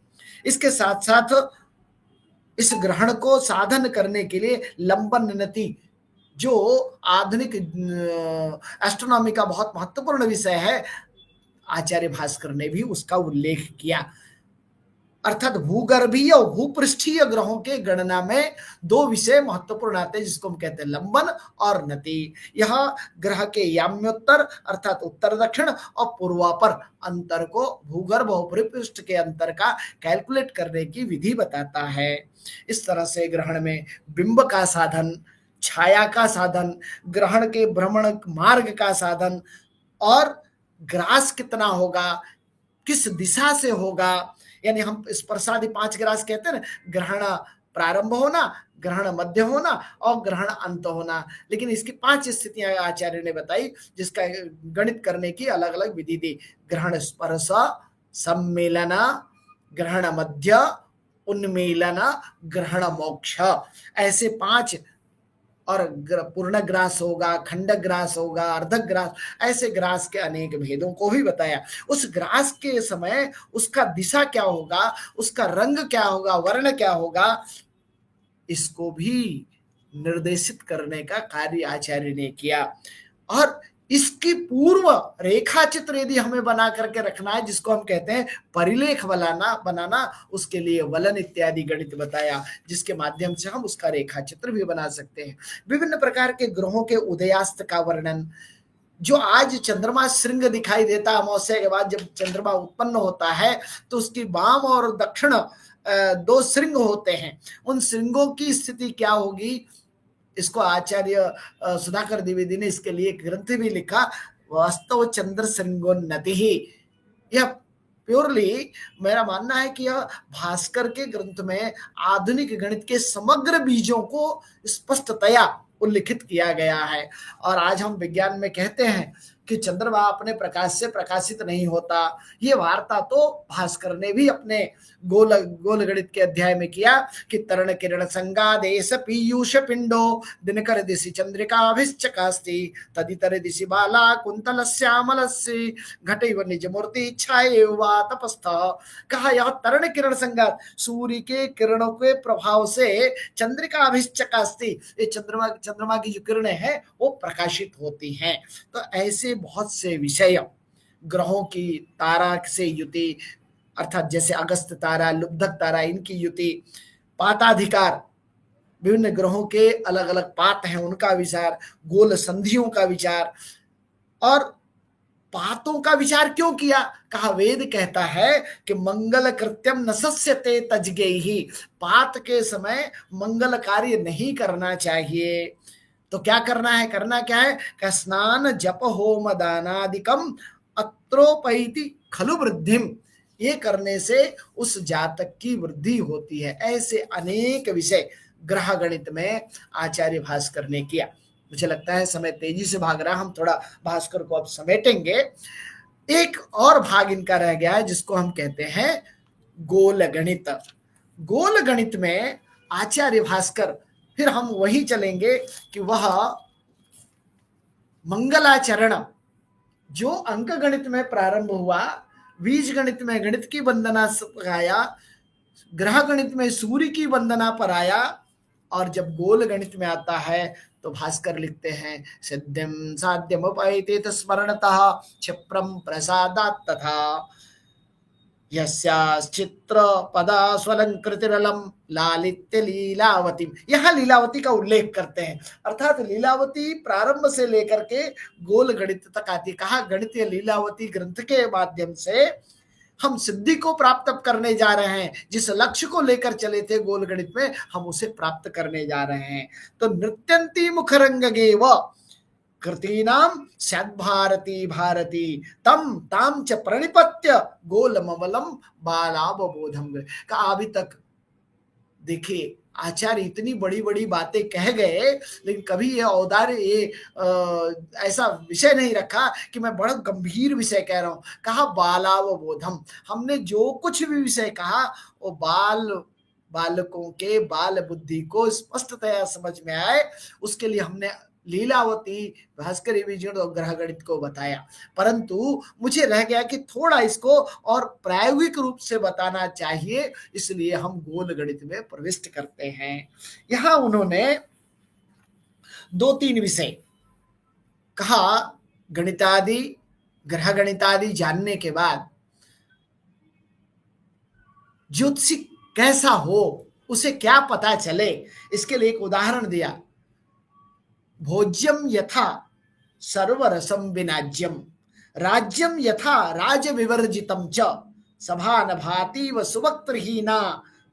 D: इसके साथ साथ इस ग्रहण को साधन करने के लिए लंबन नति, जो आधुनिक एस्ट्रोनॉमी का बहुत महत्वपूर्ण विषय है, आचार्य भास्कर ने भी उसका उल्लेख किया। अर्थात भूगर्भीय और भूपृष्ठीय ग्रहों के गणना में 2 विषय महत्वपूर्ण आते हैं, जिसको हम कहते हैं लंबन और नति। यह ग्रह के याम्योत्तर अर्थात उत्तर दक्षिण और पूर्वापर अंतर को भूगर्भ और भूपृष्ठ के अंतर का कैलकुलेट करने की विधि बताता है। इस तरह से ग्रहण में बिंब का साधन, छाया का साधन, ग्रहण के भ्रमण मार्ग का साधन, और ग्रास कितना होगा, किस दिशा से होगा, यानी हम स्पर्शादि 5 ग्रास कहते हैं ना, ग्रहण प्रारंभ होना, ग्रहण मध्य होना और ग्रहण अंत होना। लेकिन इसकी 5 स्थितियां आचार्य ने बताई, जिसका गणित करने की अलग अलग विधि दी। ग्रहण स्पर्श, सम्मेलन, ग्रहण मध्य, उन्मीलन, ग्रहण मोक्ष, ऐसे 5, और पूर्ण ग्रास होगा, खंड ग्रास होगा, अर्ध ग्रास, ऐसे ग्रास के अनेक भेदों को भी बताया। उस ग्रास के समय उसका दिशा क्या होगा, उसका रंग क्या होगा, वर्ण क्या होगा, इसको भी निर्देशित करने का कार्य आचार्य ने किया। और इसकी पूर्व रेखा चित्र यदि हमें बना करके रखना है, जिसको हम कहते हैं परिलेख बनाना, उसके लिए वलन इत्यादि गणित बताया, जिसके माध्यम से हम उसका रेखा चित्र भी बना सकते हैं। विभिन्न प्रकार के ग्रहों के उदयास्त का वर्णन, जो आज चंद्रमा श्रृंग दिखाई देता है, अमावस्या के बाद जब चंद्रमा उत्पन्न होता है तो उसकी वाम और दक्षिण 2 श्रृंग होते हैं, उन श्रृंगों की स्थिति क्या होगी, इसको आचार्य सुधाकर द्विवेदी ने इसके लिए एक ग्रंथ भी लिखा, वास्तव चंद्र श्रृंगोन्नति ही। यह प्योरली मेरा मानना है कि यह भास्कर के ग्रंथ में आधुनिक गणित के समग्र बीजों को स्पष्टतया उल्लिखित किया गया है। और आज हम विज्ञान में कहते हैं कि चंद्रमा अपने प्रकाश से प्रकाशित नहीं होता, ये वार्ता तो भास्कर ने भी अपने गोल गणित के अध्याय में किया कि तरण किरण संगादेश पीयूष पिंडो दिनकर दिशि चंद्रिकाभिश्चकास्ति तदितर दिशि बाला कुंतल श्यामलस्य घटैव निज मूर्ति इच्छाएव वा तपस्थ। कहा यह तरण किरण संगात, सूर्य के किरणों के प्रभाव से चंद्रिकाभिश्चकास्ति, ये चंद्रमा की जो किरणें हैं वो प्रकाशित होती हैं। तो ऐसे बहुत से विषय, ग्रहों की तारा से युति, अर्थात जैसे अगस्त तारा, लुब्धक तारा, इनकी युति, पाताधिकार, विभिन्न ग्रहों के अलग अलग पात हैं उनका विचार, गोल संधियों का विचार। और पातों का विचार क्यों किया? कहा वेद कहता है कि मंगल कृत्यम न सस्यते तजगे ही, पात के समय मंगल कार्य नहीं करना चाहिए। तो क्या करना है? करना क्या है? का स्नान जप होम दानादिकम अत्रोपैति खलु वृद्धिम, ये करने से उस जातक की वृद्धि होती है। ऐसे अनेक विषय ग्रह गणित में आचार्य भास्कर ने किया। मुझे लगता है समय तेजी से भाग रहा, हम थोड़ा भास्कर को अब समेटेंगे। एक और भाग इनका रह गया है जिसको हम कहते हैं गोल गणित। गोल गणित में आचार्य भास्कर, फिर हम वही चलेंगे कि वह मंगलाचरण जो अंक गणित में प्रारंभ हुआ, बीज गणित में गणित की वंदना पर आया, ग्रह गणित में सूर्य की वंदना पर आया, और जब गोल गणित में आता है तो भास्कर लिखते हैं सिद्धिम साध्यम उपैते स्मरणतः क्षिप्रम प्रसादात् तथा यस्याश्चित्र पदा स्वलंकृतिरलम लालित्य लीलावती। यहाँ लीलावती का उल्लेख करते हैं, अर्थात लीलावती प्रारंभ से लेकर के गोल गणित तक आती। कहा गणितीय लीलावती ग्रंथ के माध्यम से हम सिद्धि को प्राप्त करने जा रहे हैं, जिस लक्ष्य को लेकर चले थे गोल गणित में हम उसे प्राप्त करने जा रहे हैं। तो नृत्यंती मुखरंगेव कृतीनाम सद्भारती भारती तम ताम च प्रणिपत्य गोलमवलम बालावबोधम। का अभी तक देखिए आचार्य इतनी बड़ी बड़ी बातें कह गए, लेकिन कभी ये औदार्य, ये ऐसा विषय नहीं रखा कि मैं बड़ा गंभीर विषय कह रहा हूं। कहा बालावबोधम, हमने जो कुछ भी विषय कहा वो बालकों के बाल बुद्धि को स्पष्टतया समझ में आए, उसके लिए हमने लीलावती, भास्कर विजय और ग्रह गणित को बताया। परंतु मुझे रह गया कि थोड़ा इसको और प्रायोगिक रूप से बताना चाहिए, इसलिए हम गोल गणित में प्रविष्ट करते हैं। यहां उन्होंने 2-3 विषय कहा। गणितादि, ग्रह गणितादि जानने के बाद ज्योतिषी कैसा हो, उसे क्या पता चले, इसके लिए एक उदाहरण दिया। भोज्यम यथा सर्वरसम विनाज्यम, राज्यम यथा राज विवर्जितम च, सभा न भाति व सुवक्त्रहीना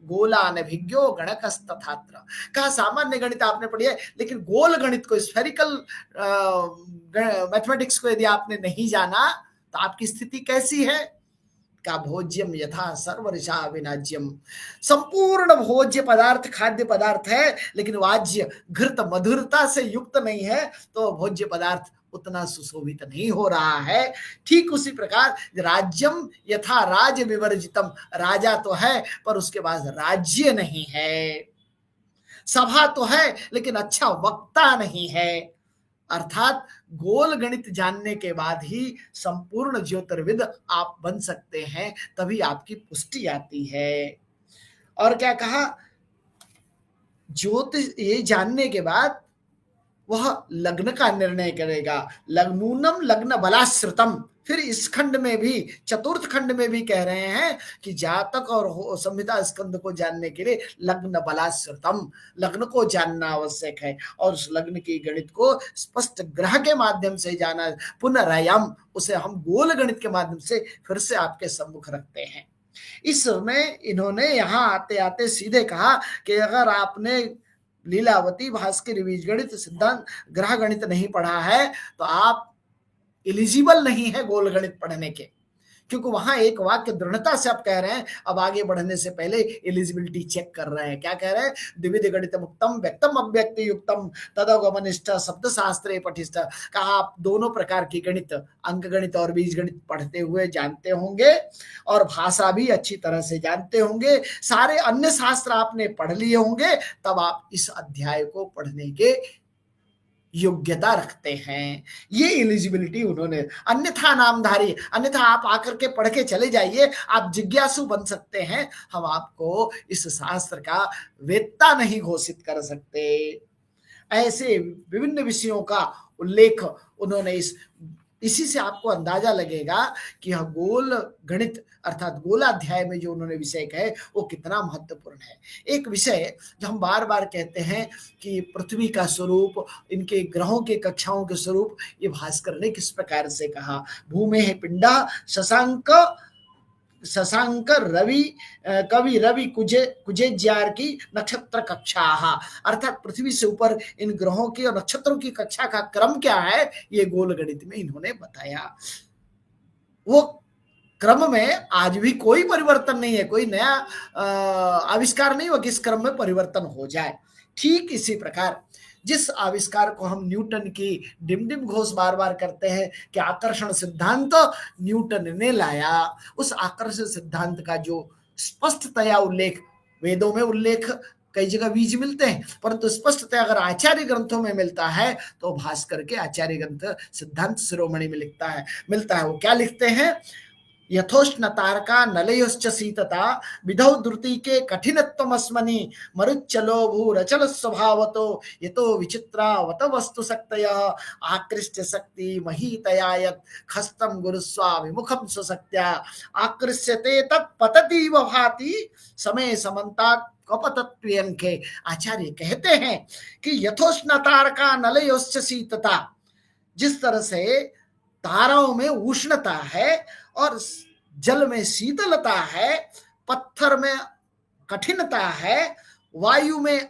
D: गोला न भिज्ञो गणकस्तथात्र। कहा सामान्य गणित आपने पढ़ी है, लेकिन गोल गणित को, स्फेरिकल मैथमेटिक्स को यदि आपने नहीं जाना तो आपकी स्थिति कैसी है? का भोज्यम यथा सर्वरसा विनाज्यम, संपूर्ण भोज्य पदार्थ खाद्य पदार्थ है, लेकिन वाज्य घृत मधुरता से युक्त नहीं है, तो भोज्य पदार्थ उतना सुशोभित नहीं हो रहा है। ठीक उसी प्रकार राज्यम यथा राज विवर्जितम, राजा तो है पर उसके पास राज्य नहीं है, सभा तो है लेकिन अच्छा वक्ता नहीं है। अर्थात गोल गणित जानने के बाद ही संपूर्ण ज्योतिर्विद आप बन सकते हैं, तभी आपकी पुष्टि आती है। और क्या कहा? ज्योतिष ये जानने के बाद वह लग्न का निर्णय करेगा। लग्नूनम लग्न बलाश्रितम, फिर इस खंड में भी, चतुर्थ खंड में भी कह रहे हैं कि जातक और संहिता स्कंद को जानने के लिए लग्न बलाश्रितम, लग्न को जानना आवश्यक है, और उस लग्न की गणित को स्पष्ट ग्रह के माध्यम से जाना। पुनरायाम, उसे हम गोल गणित के माध्यम से फिर से आपके सम्मुख रखते हैं। इसमें इन्होंने यहां आते आते सीधे कहा कि अगर आपने लीलावती, भास्कर, बीजगणित, सिद्धांत, ग्रह गणित नहीं पढ़ा है तो आप एलिजिबल नहीं है गोल गणित पढ़ने के, क्योंकि वहां एक वाक्य दृढ़ता से आप कह रहे हैं, अब आगे बढ़ने से पहले एलिजिबिलिटी चेक कर रहे हैं। क्या कह रहे हैं? द्विविध गणित मुक्तम व्यक्तम अव्यक्त युक्तम तदगमनिष्ठ शब्द शास्त्रे पठिष्ठ। कहा आप दोनों प्रकार की गणित, अंक गणित और बीज गणित पढ़ते हुए जानते होंगे, और भाषा भी अच्छी तरह से जानते होंगे, सारे अन्य शास्त्र आपने पढ़ लिए होंगे, तब आप इस अध्याय को पढ़ने के योग्यता रखते हैं। ये एलिजिबिलिटी उन्होंने, अन्यथा नामधारी, अन्यथा आप आकर के पढ़ के चले जाइए, आप जिज्ञासु बन सकते हैं, हम आपको इस शास्त्र का वेत्ता नहीं घोषित कर सकते। ऐसे विभिन्न विषयों का उल्लेख उन्होंने इस इसी से आपको अंदाजा लगेगा कि यह गोल गणित अर्थात गोलाध्याय में जो उन्होंने विषय कहे वो कितना महत्वपूर्ण है। एक विषय जो हम बार बार कहते हैं कि पृथ्वी का स्वरूप, इनके ग्रहों के कक्षाओं के स्वरूप, ये भास्कर ने किस प्रकार से कहा। भूमे है पिंडा शशांक रवि कवि रवि कुजे कुजेज्यार की नक्षत्र कक्षा, अर्थात पृथ्वी से ऊपर इन ग्रहों की और नक्षत्रों की कक्षा का क्रम क्या है, ये गोल गणित में इन्होंने बताया। वो क्रम में आज भी कोई परिवर्तन नहीं है, कोई नया आविष्कार नहीं हुआ कि इस क्रम में परिवर्तन हो जाए। ठीक इसी प्रकार जिस आविष्कार को हम न्यूटन की डिमडिम घोष बार बार करते हैं कि आकर्षण सिद्धांत न्यूटन ने लाया, उस आकर्षण सिद्धांत का जो स्पष्टतया उल्लेख वेदों में उल्लेख कई जगह बीज मिलते हैं, परंतु स्पष्टतया अगर आचार्य ग्रंथों में मिलता है तो भास्कर के आचार्य ग्रंथ सिद्धांत शिरोमणि में मिलता है। वो क्या लिखते हैं, यथोष्ण तारका नलयोश्च शीतता विधौ द्रुति के कठिनत्वमस्मनि मरुच्चलो भूरचल स्वभावतो यतो विचित्रावत वस्तु शक्तयः आकृष्ट शक्ति महीतया यत् खस्तम गुरुस्वामिमुखं स्वशक्त्या आकृष्यते तत्पततीव भाति समय समन्तात् कपतत्व्यंके। आचार्य कहते हैं कि यथोष्ण तारका नलयोश्च शीतता, जिस तरह से ताराओं में उष्णता है और जल में शीतलता है, पत्थर में कठिनता है, वायु में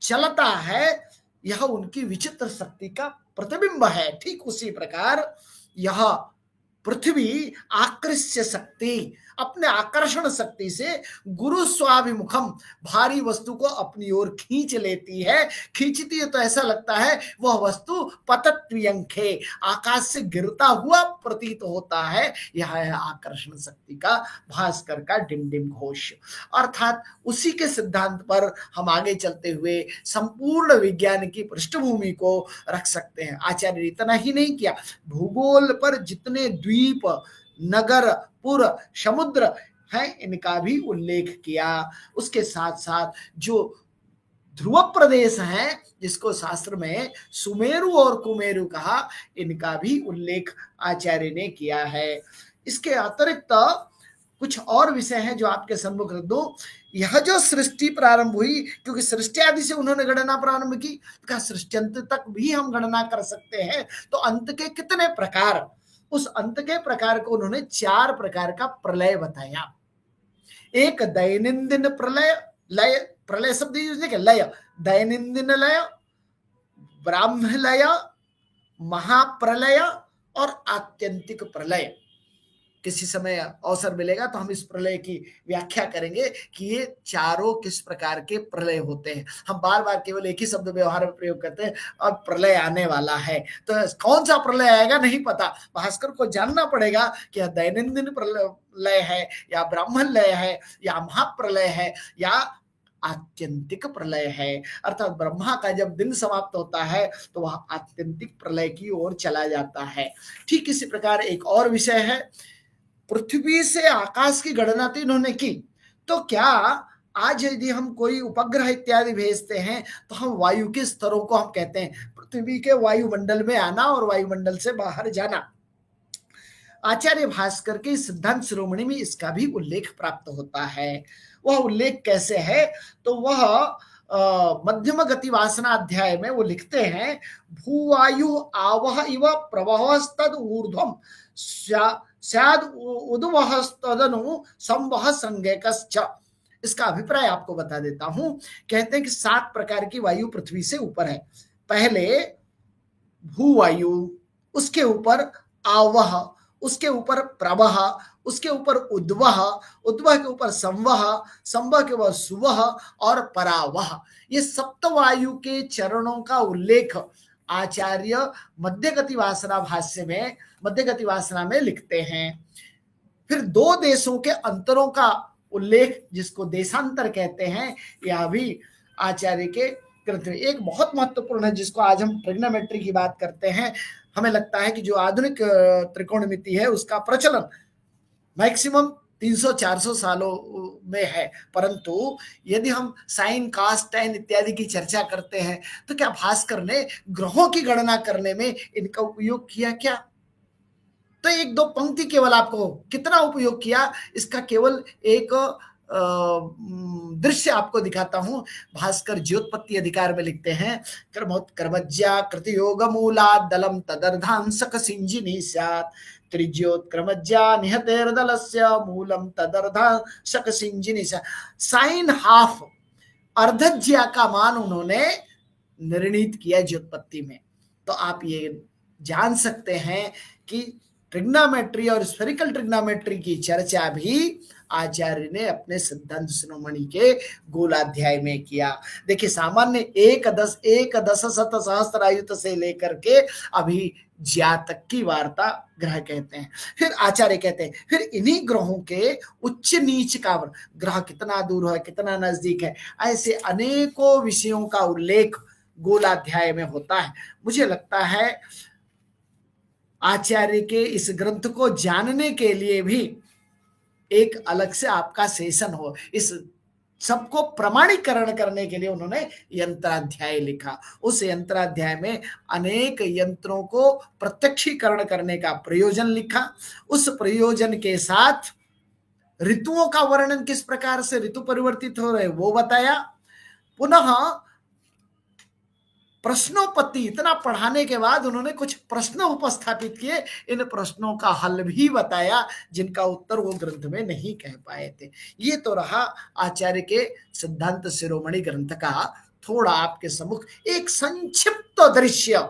D: चलता है, यह उनकी विचित्र शक्ति का प्रतिबिंब है। ठीक उसी प्रकार यह पृथ्वी आकृष्य शक्ति, अपने आकर्षण शक्ति से गुरु स्वाभिमुखम, भारी वस्तु को अपनी ओर खींच लेती है। खींचती है तो ऐसा लगता है वह वस्तु पतत्व्यंखे, आकाश से गिरता हुआ प्रतीत होता है। यह है आकर्षण शक्ति का भास्कर का डिमडिम घोष। अर्थात उसी के सिद्धांत पर हम आगे चलते हुए संपूर्ण विज्ञान की पृष्ठभूमि को रख सकते हैं। आचार्य ने इतना ही नहीं किया, भूगोल पर जितने द्वीप, नगर, पुर, समुद्र हैं, इनका भी उल्लेख किया। उसके साथ साथ जो ध्रुव प्रदेश हैं, जिसको शास्त्र में सुमेरु और कुमेरु कहा, इनका भी उल्लेख आचार्य ने किया है। इसके अतिरिक्त कुछ और विषय हैं जो आपके सम्मुख रख दो। यह जो सृष्टि प्रारंभ हुई, क्योंकि सृष्टि आदि से उन्होंने गणना प्रारंभ की, तो क्या सृष्टि अंत तक भी हम गणना कर सकते हैं? तो अंत के कितने प्रकार, उस अंत के प्रकार को उन्होंने 4 प्रकार का प्रलय बताया। एक दैनंदिन प्रलय, लय, प्रलय शब्द यूज नहीं किया, लय, दैनंदिन लय, ब्राह्म लय, महाप्रलय और आत्यंतिक प्रलय। किसी समय अवसर मिलेगा तो हम इस प्रलय की व्याख्या करेंगे कि ये चारों किस प्रकार के प्रलय होते हैं। हम बार बार केवल एक ही शब्द व्यवहार में प्रयोग करते हैं, अब प्रलय आने वाला है, तो कौन सा प्रलय आएगा नहीं पता। भास्कर को जानना पड़ेगा कि यह दैनंदिन प्रलय है या ब्राह्मण लय है या महाप्रलय है या आत्यंतिक प्रलय है। अर्थात ब्रह्मा का जब दिन समाप्त होता है तो वह आत्यंतिक प्रलय की ओर चला जाता है। ठीक इसी प्रकार एक और विषय है, पृथ्वी से आकाश की गणना तो इन्होंने की, तो क्या आज यदि हम कोई उपग्रह इत्यादि भेजते हैं तो हम वायु के स्तरों को हम कहते हैं पृथ्वी के वायुमंडल में आना और वायुमंडल से बाहर जाना। आचार्य भास्कर के सिद्धांत शिरोमणि में इसका भी उल्लेख प्राप्त होता है। वह उल्लेख कैसे है, तो वह मध्यम गति वासना अध्याय में वो लिखते हैं, भूवायु आवह इव प्रवहस्तद ऊर्ध्वम स्याद उद्वहस्तदनु संवह संज्ञकश्च। इसका अभिप्राय आपको बता देता हूं। कहते हैं कि 7 प्रकार की वायु पृथ्वी से ऊपर है। पहले भूवायु, उसके ऊपर आवह, उसके ऊपर प्रवह, उसके ऊपर उद्वह, उद्वह के ऊपर संवह, संवह के ऊपर सुवह और परावह। ये सप्तवायु के चरणों का उल्लेख आचार्य मध्यगति वासना भाष्य में, मध्यगति वासना में लिखते हैं। फिर 2 देशों के अंतरों का उल्लेख, जिसको देशांतर कहते हैं, यह भी आचार्य के ग्रंथ में एक बहुत महत्वपूर्ण है, जिसको आज हम ट्रिग्नोमेट्री की बात करते हैं। हमें लगता है कि जो आधुनिक त्रिकोणमिति है उसका प्रचलन मैक्सिमम 300-400 सालों में है, परंतु यदि हम साइन, कास, टैन इत्यादि की चर्चा करते हैं तो क्या भास्कर ने ग्रहों की गणना करने में इनका उपयोग किया क्या? तो एक दो पंक्ति केवल आपको कितना उपयोग किया इसका केवल एक दृश्य आपको दिखाता हूं। भास्कर ज्योत्पत्ति अधिकार में लिखते हैं, कर्मज्या कृतयोग मूला दलम तदर्धांसक सिंजिनी स्यात् त्रिज्योत्क्रमज्या निहतेर्दलस्य मूलम तदर्धांसक सिंजिनी स्यात्। साइन हाफ अर्धज्या का मान उन्होंने निर्णीत किया ज्योत्पत्ति में। तो आप ये जान सकते हैं कि ट्रिग्नोमेट्री और स्फेरिकल ट्रिग्नोमेट्री की चर्चा भी आचार्य ने अपने सिद्धांत शिरोमणि के गोलाध्याय में किया। देखिए सामान्य एक दश शत सहस्त्रायुत से लेकर के अभी ज्या तक की वार्ता ग्रह कहते हैं। फिर आचार्य कहते हैं फिर इन्हीं ग्रहों के उच्च नीच का ग्रह कितना दूर है, कितना नजदीक है, ऐसे अनेकों विषयों का उल्लेख गोलाध्याय में होता है। मुझे लगता है आचार्य के इस ग्रंथ को जानने के लिए भी एक अलग से आपका सेशन हो। इस सबको प्रमाणीकरण करने के लिए उन्होंने यंत्राध्याय लिखा। उस यंत्राध्याय में अनेक यंत्रों को प्रत्यक्षीकरण करने का प्रयोजन लिखा। उस प्रयोजन के साथ ऋतुओं का वर्णन, किस प्रकार से ऋतु परिवर्तित हो रहे वो बताया। पुनः प्रश्नोपत्ति, इतना पढ़ाने के बाद उन्होंने कुछ प्रश्न उपस्थापित किए, इन प्रश्नों का हल भी बताया जिनका उत्तर वो ग्रंथ में नहीं कह पाए थे। ये तो रहा आचार्य के सिद्धांत शिरोमणि ग्रंथ का थोड़ा आपके सम्मुख एक संक्षिप्त दृश्य,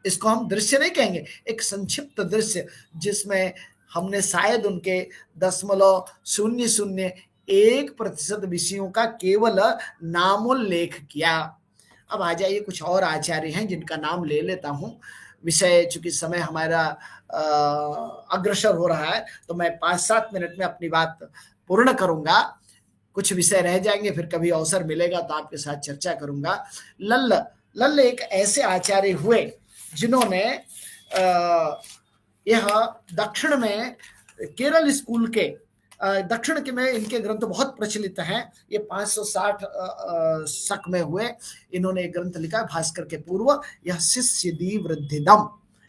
D: इसको हम दृश्य नहीं कहेंगे, एक संक्षिप्त दृश्य जिसमें हमने शायद उनके 0.001% विषयों का केवल नामोल्लेख किया। अब आ जाइए कुछ और आचार्य हैं जिनका नाम ले लेता हूं। विषय चूंकि समय हमारा अग्रसर हो रहा है तो मैं 5-7 मिनट में अपनी बात पूर्ण करूंगा। कुछ विषय रह जाएंगे, फिर कभी अवसर मिलेगा तो आपके साथ चर्चा करूंगा। लल्ल एक ऐसे आचार्य हुए जिन्होंने यह दक्षिण में केरल स्कूल के दक्षिण के में इनके ग्रंथ बहुत प्रचलित हैं। ये 560 शक में हुए। इन्होंने एक ग्रंथ लिखा भास्कर के पूर्व, यह शिष्य दी वृद्धिदम,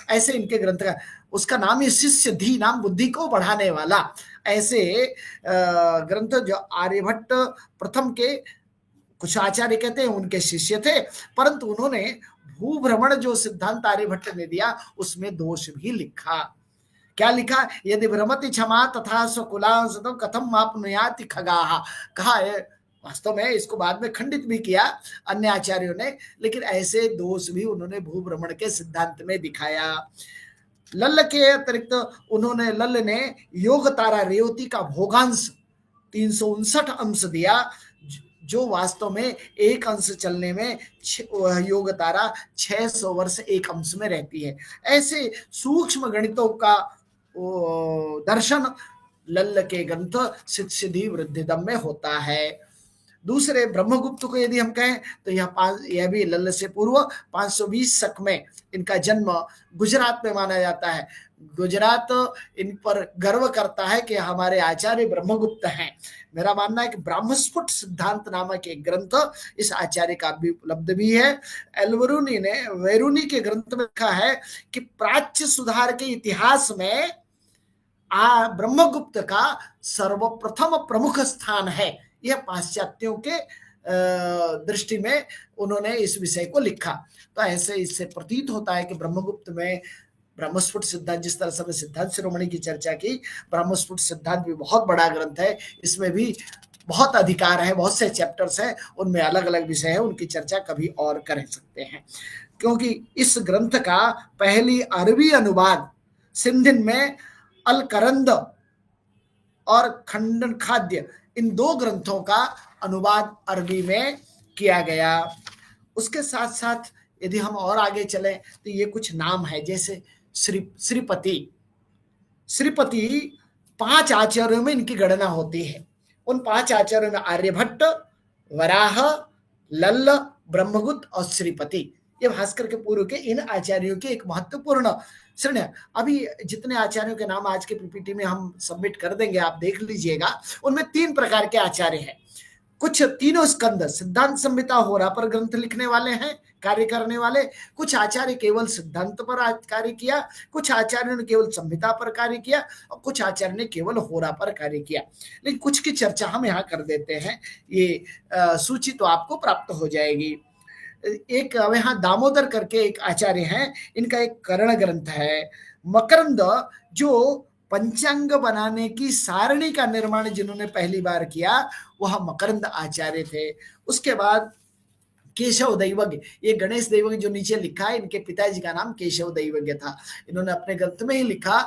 D: ऐसे इनके ग्रंथ का उसका नाम है। शिष्य धी नाम बुद्धि को बढ़ाने वाला। ऐसे ग्रंथ जो आर्यभट्ट प्रथम के कुछ आचार्य कहते हैं उनके शिष्य थे, परंतु उन्होंने भूभ्रमण जो सिद्धांत आर्यभट्ट ने दिया उसमें दोष भी लिखा। क्या लिखा? यदि भ्रमति क्षमा तथा स्वकुलांसतम कथम आपनुयाति खगाहा। कहा है, वास्तव में इसको बाद में खंडित भी किया अन्य आचार्यों ने, लेकिन ऐसे दोष भी उन्होंने भूभ्रमण के सिद्धांत में दिखाया। लल्ल के अतिरिक्त उन्होंने लल्ल ने योग तारा रेवती का भोगांश 359 अंश दिया, जो वास्तव में एक अंश चलने में योग तारा 600 वर्ष एक अंश में रहती है। ऐसे सूक्ष्म गणितों का दर्शन लल्ल के ग्रंथ सिद्धि वृद्धिदम में होता है। दूसरे ब्रह्मगुप्त को यदि हम कहें तो यह भी लल्ल से पूर्व 520 शक में इनका जन्म गुजरात में माना जाता है। गुजरात इन पर गर्व करता है कि हमारे आचार्य ब्रह्मगुप्त हैं। मेरा मानना है कि ब्राह्मस्फुट सिद्धांत नामक एक ग्रंथ इस आचार्य का भी उपलब्ध भी है। एल्वरुनी ने वेरुनी के ग्रंथ में लिखा है कि प्राच्य सुधार के इतिहास में ब्रह्मगुप्त का सर्वप्रथम प्रमुख स्थान है। यह पाश्चात्यों के दृष्टि में उन्होंने इस विषय को लिखा। तो ऐसे इससे प्रतीत होता है कि ब्रह्मगुप्त में ब्रह्मस्फुट सिद्धांत, जिस तरह से सिद्धांत शिरोमणि की चर्चा की, ब्रह्मस्फुट सिद्धांत भी बहुत बड़ा ग्रंथ है। इसमें भी बहुत अधिकार है, बहुत से चैप्टर्स हैं, उनमें अलग अलग विषय है, उनकी चर्चा कभी और कर सकते हैं। क्योंकि इस ग्रंथ का पहली अरबी अनुवाद सिंधिन में अलकरंद और खंडन खाद्य, इन 2 ग्रंथों का अनुवाद अरबी में किया गया। उसके साथ साथ यदि हम और आगे चलें तो ये कुछ नाम है, जैसे श्रीपति 5 आचार्यों में इनकी गणना होती है। उन 5 आचार्यों में आर्यभट्ट, वराह, लल्ल, ब्रह्मगुप्त और श्रीपति, ये भास्कर के पूर्व के इन आचार्यों की एक महत्वपूर्ण श्रेणी। अभी जितने आचार्यों के नाम आज के पीपीटी में हम सबमिट कर देंगे, आप देख लीजिएगा, उनमें 3 प्रकार के आचार्य हैं। कुछ तीनों स्कंद सिद्धांत संहिता होरा पर ग्रंथ लिखने वाले हैं, कार्य करने वाले। कुछ आचार्य केवल सिद्धांत पर कार्य किया, कुछ आचार्यों ने केवल संहिता पर कार्य किया, और कुछ आचार्य ने केवल होरा पर कार्य किया। लेकिन कुछ की चर्चा हम यहाँ कर देते हैं, ये सूची तो आपको प्राप्त हो जाएगी। एक यहाँ दामोदर करके एक आचार्य हैं, इनका एक कर्ण ग्रंथ है। मकरंद, जो पंचांग बनाने की सारणी का निर्माण जिन्होंने पहली बार किया, वह मकरंद आचार्य थे। उसके बाद केशव दैवज्ञ, ये गणेश दैवज्ञ जो नीचे लिखा है, इनके पिताजी का नाम केशव दैवज्ञ था। इन्होंने अपने ग्रंथ में ही लिखा,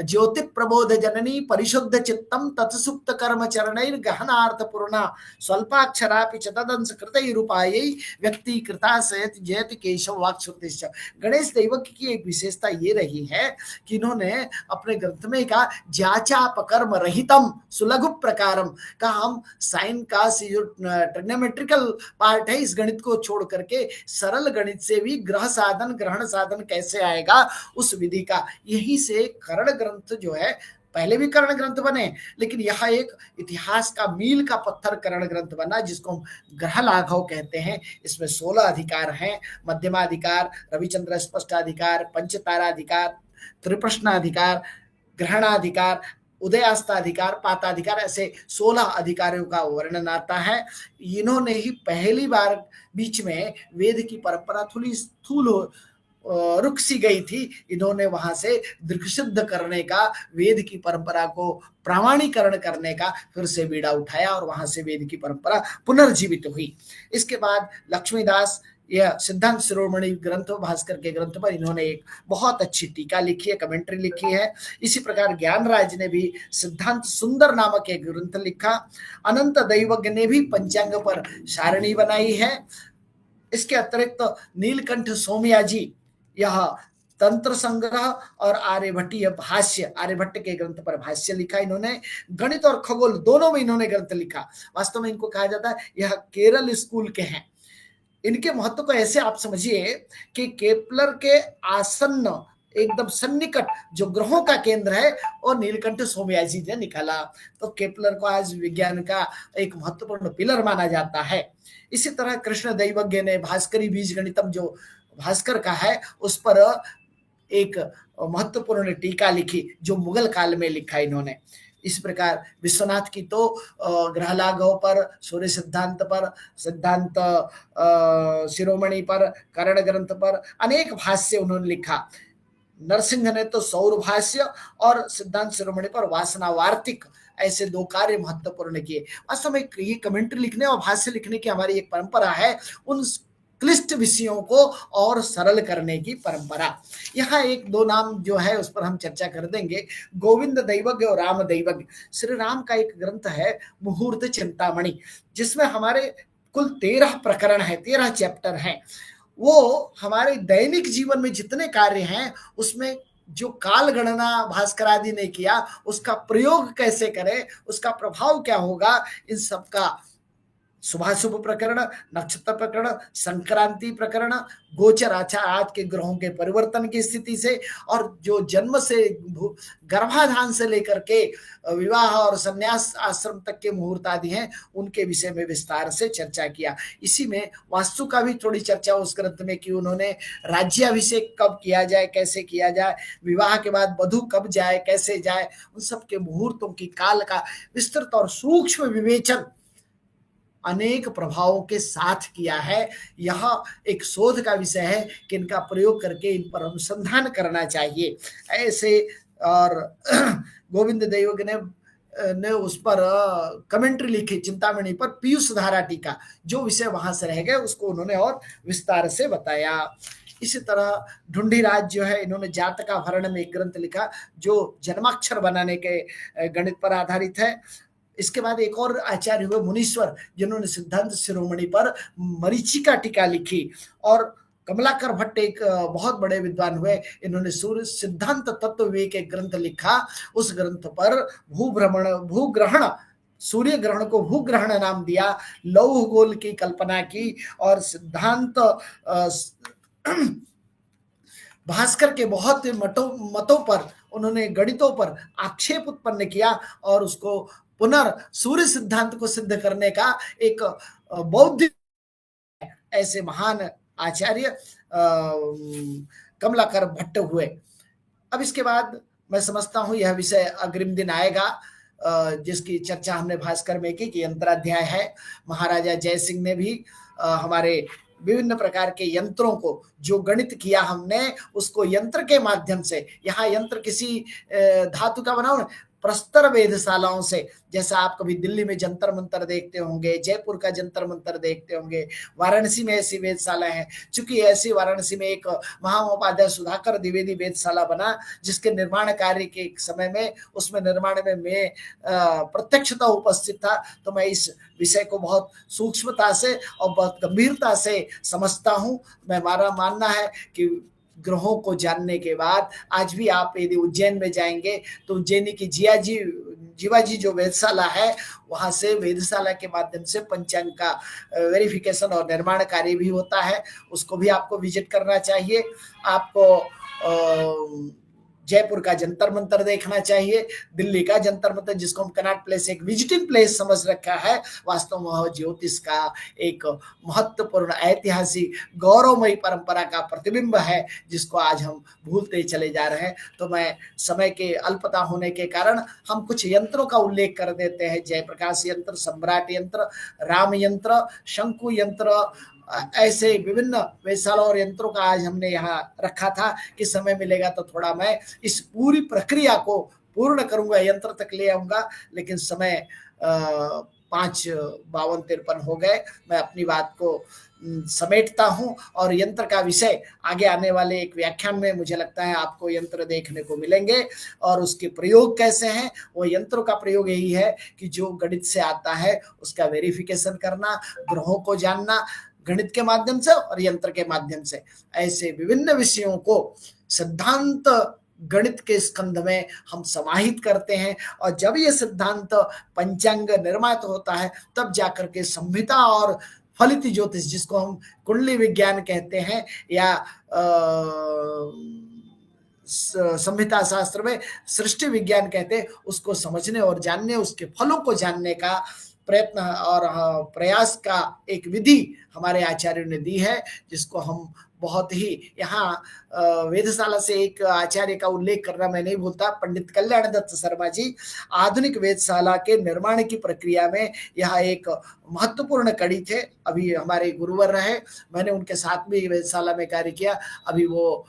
D: ज्योति प्रबोध जननी परिशुद्ध चित्तम तत्सुप्त कर्म चरणैर गहनार्थ पूर्णा स्वल्पाक्षरापि च तदंश कृतैरुपायै व्यक्ति कृता सयत जयति केशव वाक्श्रुतिश्च। गणेश दैवज्ञ की एक विशेषता ये रही है कि इन्होंने अपने ग्रंथ में कहा, ज्याचापकर्म रहितम सुलघु प्रकारम, का हम साइन का जो ट्रिग्नोमेट्रिकल पार्ट है इस गणित को छोड़ करके सरल गणित से भी ग्रह साधन ग्रहण साधन कैसे आएगा उस विधि का, यही से कर्ण ग्रंथ जो है, पहले भी कर्ण ग्रंथ बने, लेकिन यह एक इतिहास का मील का पत्थर कर्ण ग्रंथ बना, जिसको हम ग्रह लाघव कहते हैं। इसमें 16 अधिकार हैं, मध्यमाधिकार, रविचंद्र स्पष्टाधिकार, पंचताराधिकार, त्रिप्रश्नाधिकार, ग्रहणाधिकार, उदयास्ताधिकार, पाताधिकार, ऐसे 16 अधिकारियों का वर्णन आता है। इन्होंने ही पहली बार बीच में वेद की परंपरा थोड़ी स्थूल रुक सी गई थी, इन्होंने वहां से दृढ़सिद्ध करने का, वेद की परंपरा को प्रामाणीकरण करने का फिर से बीड़ा उठाया और वहां से वेद की परंपरा पुनर्जीवित हुई। इसके बाद लक्ष्मीदास, यह सिद्धांत शिरोमणि ग्रंथ भास्कर के ग्रंथ पर इन्होंने एक बहुत अच्छी टीका लिखी है, कमेंट्री लिखी है। इसी प्रकार ज्ञानराज ने भी सिद्धांत सुंदर नामक एक ग्रंथ लिखा। अनंत दैवज्ञ ने भी पंचांग पर सारणी बनाई है। इसके अतिरिक्त नीलकंठ सोमयाजी, यह तंत्र संग्रह और आर्यभट्टीय भाष्य, आर्यभट्ट के ग्रंथ पर भाष्य लिखा इन्होंने। गणित और खगोल दोनों में इन्होंने ग्रंथ लिखा। वास्तव में इनको कहा जाता है यह केरल स्कूल के हैं। इनके महत्व को ऐसे आप समझिए कि केपलर के आसन्न एकदम सन्निकट जो ग्रहों का केंद्र है और नीलकंठ सोमयाजी ने निकाला, तो केपलर को आज विज्ञान का एक महत्वपूर्ण पिलर माना जाता है। इसी तरह कृष्ण दैवज्ञ ने भास्करी बीज गणितम जो भास्कर का है उस पर एक महत्वपूर्ण टीका लिखी, जो मुगल काल में लिखा इन्होंने। इस प्रकार विश्वनाथ की तो ग्रहलाघव पर, सूर्य सिद्धांत पर, सिद्धांत शिरोमणि पर, कर्ण ग्रंथ पर अनेक भाष्य उन्होंने लिखा। नरसिंह ने तो सौर भाष्य और सिद्धांत शिरोमणि पर वासना वार्तिक, ऐसे 2 कार्य महत्वपूर्ण किए। वास्तव में ये कमेंट्री लिखने और भाष्य लिखने की हमारी एक परंपरा है, उन क्लिष्ट विषयों को और सरल करने की परंपरा। यहाँ 1-2 नाम जो है उस पर हम चर्चा कर देंगे, गोविंद दैवज्ञ और राम दैवज्ञ। श्री राम का एक ग्रंथ है मुहूर्त चिंतामणि, जिसमें हमारे कुल 13 प्रकरण है, 13 चैप्टर हैं। वो हमारे दैनिक जीवन में जितने कार्य हैं उसमें जो काल गणना भास्कर आदि ने किया, उसका प्रयोग कैसे करें, उसका प्रभाव क्या होगा, इन सबका शुभाशुभ प्रकरण, नक्षत्र प्रकरण, संक्रांति प्रकरण, गोचर आज के ग्रहों के परिवर्तन की स्थिति से, और जो जन्म से गर्भाधान से लेकर के विवाह और संन्यास आश्रम तक के मुहूर्त आदि हैं, उनके विषय में विस्तार से चर्चा किया। इसी में वास्तु का भी थोड़ी चर्चा उस ग्रंथ में की उन्होंने। राज्याभिषेक कब किया जाए, कैसे किया जाए, विवाह के बाद वधू कब जाए, कैसे जाए, उन सब के मुहूर्तों की काल का विस्तृत और सूक्ष्म विवेचन अनेक प्रभावों के साथ किया है। यह एक शोध का विषय है कि इनका प्रयोग करके इन पर अनुसंधान करना चाहिए ऐसे। और गोविंद दैवज्ञ ने उस पर कमेंट्री लिखी चिंतामणि पर, पीयूष धारा टीका, जो विषय वहां से रह गए उसको उन्होंने और विस्तार से बताया। इसी तरह ढूंढीराज जो है, इन्होंने जातकाभरण में एक ग्रंथ लिखा जो जन्माक्षर बनाने के गणित पर आधारित है। इसके बाद एक और आचार्य हुए मुनीश्वर, जिन्होंने सिद्धांत शिरोमणि पर मरीचिका टीका लिखी। और कमलाकर भट्ट एक बहुत बड़े विद्वान हुए, इन्होंने सूर्य सिद्धांत तत्व विवेक एक ग्रंथ लिखा। उस ग्रंथ पर भूग्रहण, सूर्य ग्रहण को भूग्रहण नाम दिया, लौह गोल की कल्पना की, और सिद्धांत भास्कर के बहुत मतों पर उन्होंने गणितों पर आक्षेप उत्पन्न किया और उसको सूर्य सिद्धांत को सिद्ध करने का एक बौद्धिक ऐसे महान आचार्य कमलाकर भट्ट हुए। अब इसके बाद मैं समझता हूं यह विषय अग्रिम दिन आएगा, जिसकी चर्चा हमने भास्कर में की कि यंत्राध्याय है। महाराजा जय सिंह ने भी हमारे विभिन्न प्रकार के यंत्रों को, जो गणित किया हमने उसको यंत्र के माध्यम से, यहाँ यंत्र किसी धातु का बना हुआ, प्रस्तर वेधशालाओं से, जैसा आप कभी दिल्ली में जंतर मंतर देखते होंगे, जयपुर का जंतर मंतर देखते होंगे, वाराणसी में ऐसी वेधशाला है। चूंकि ऐसी वाराणसी में एक महामहोपाध्याय सुधाकर द्विवेदी वेधशाला बना, जिसके निर्माण कार्य के समय में, उसमें निर्माण में मैं प्रत्यक्षता उपस्थित था, तो मैं इस विषय को बहुत सूक्ष्मता से और बहुत गंभीरता से समझता हूं। हमारा मानना है कि ग्रहों को जानने के बाद आज भी आप यदि उज्जैन में जाएंगे तो उज्जैनी की जीवाजी जो वेधशाला है, वहां से वेधशाला के माध्यम से पंचांग का वेरिफिकेशन और निर्माण कार्य भी होता है। उसको भी आपको विजिट करना चाहिए। आपको जयपुर का जंतर मंतर देखना चाहिए, दिल्ली का जंतर मंतर, जिसको हम कनॉट प्लेस एक विजिटिंग प्लेस समझ रखा है, वास्तव में वह ज्योतिष का एक महत्वपूर्ण ऐतिहासिक गौरवमयी परंपरा का प्रतिबिंब है, जिसको आज हम भूलते चले जा रहे हैं। तो मैं समय के अल्पता होने के कारण हम कुछ यंत्रों का उल्लेख कर देते हैं। जयप्रकाश यंत्र, सम्राट यंत्र, राम यंत्र, शंकु यंत्र, ऐसे विभिन्न वेधशाला और यंत्रों का आज हमने यहाँ रखा था कि समय मिलेगा तो थोड़ा मैं इस पूरी प्रक्रिया को पूर्ण करूंगा, यंत्र तक ले आऊंगा। लेकिन समय 5:52-53 हो गए। मैं अपनी बात को समेटता हूं और यंत्र का विषय आगे आने वाले एक व्याख्यान में मुझे लगता है आपको यंत्र देखने को मिलेंगे, और उसके प्रयोग कैसे हैं। वो यंत्रों का प्रयोग यही है कि जो गणित से आता है उसका वेरिफिकेशन करना, ग्रहों को जानना गणित के माध्यम से और यंत्र के माध्यम से, ऐसे विभिन्न विषयों को सिद्धांत गणित के स्कंध में हम समाहित करते हैं। और जब ये सिद्धांत पंचांग निर्मित होता है, तब जाकर के संहिता और फलित ज्योतिष, जिसको हम कुंडली विज्ञान कहते हैं, या संहिता शास्त्र में सृष्टि विज्ञान कहते हैं, उसको समझने और जानने, उसके फलों को जानने का प्रयत्न और प्रयास का एक विधि हमारे आचार्यों ने दी है, जिसको हम बहुत ही यहाँ वेधशाला से एक आचार्य का उल्लेख करना मैं नहीं भूलता, पंडित कल्याण दत्त शर्मा जी। आधुनिक वेधशाला के निर्माण की प्रक्रिया में यह एक महत्वपूर्ण कड़ी थे। अभी हमारे गुरुवर रहे, मैंने उनके साथ भी वेधशाला में कार्य किया। अभी वो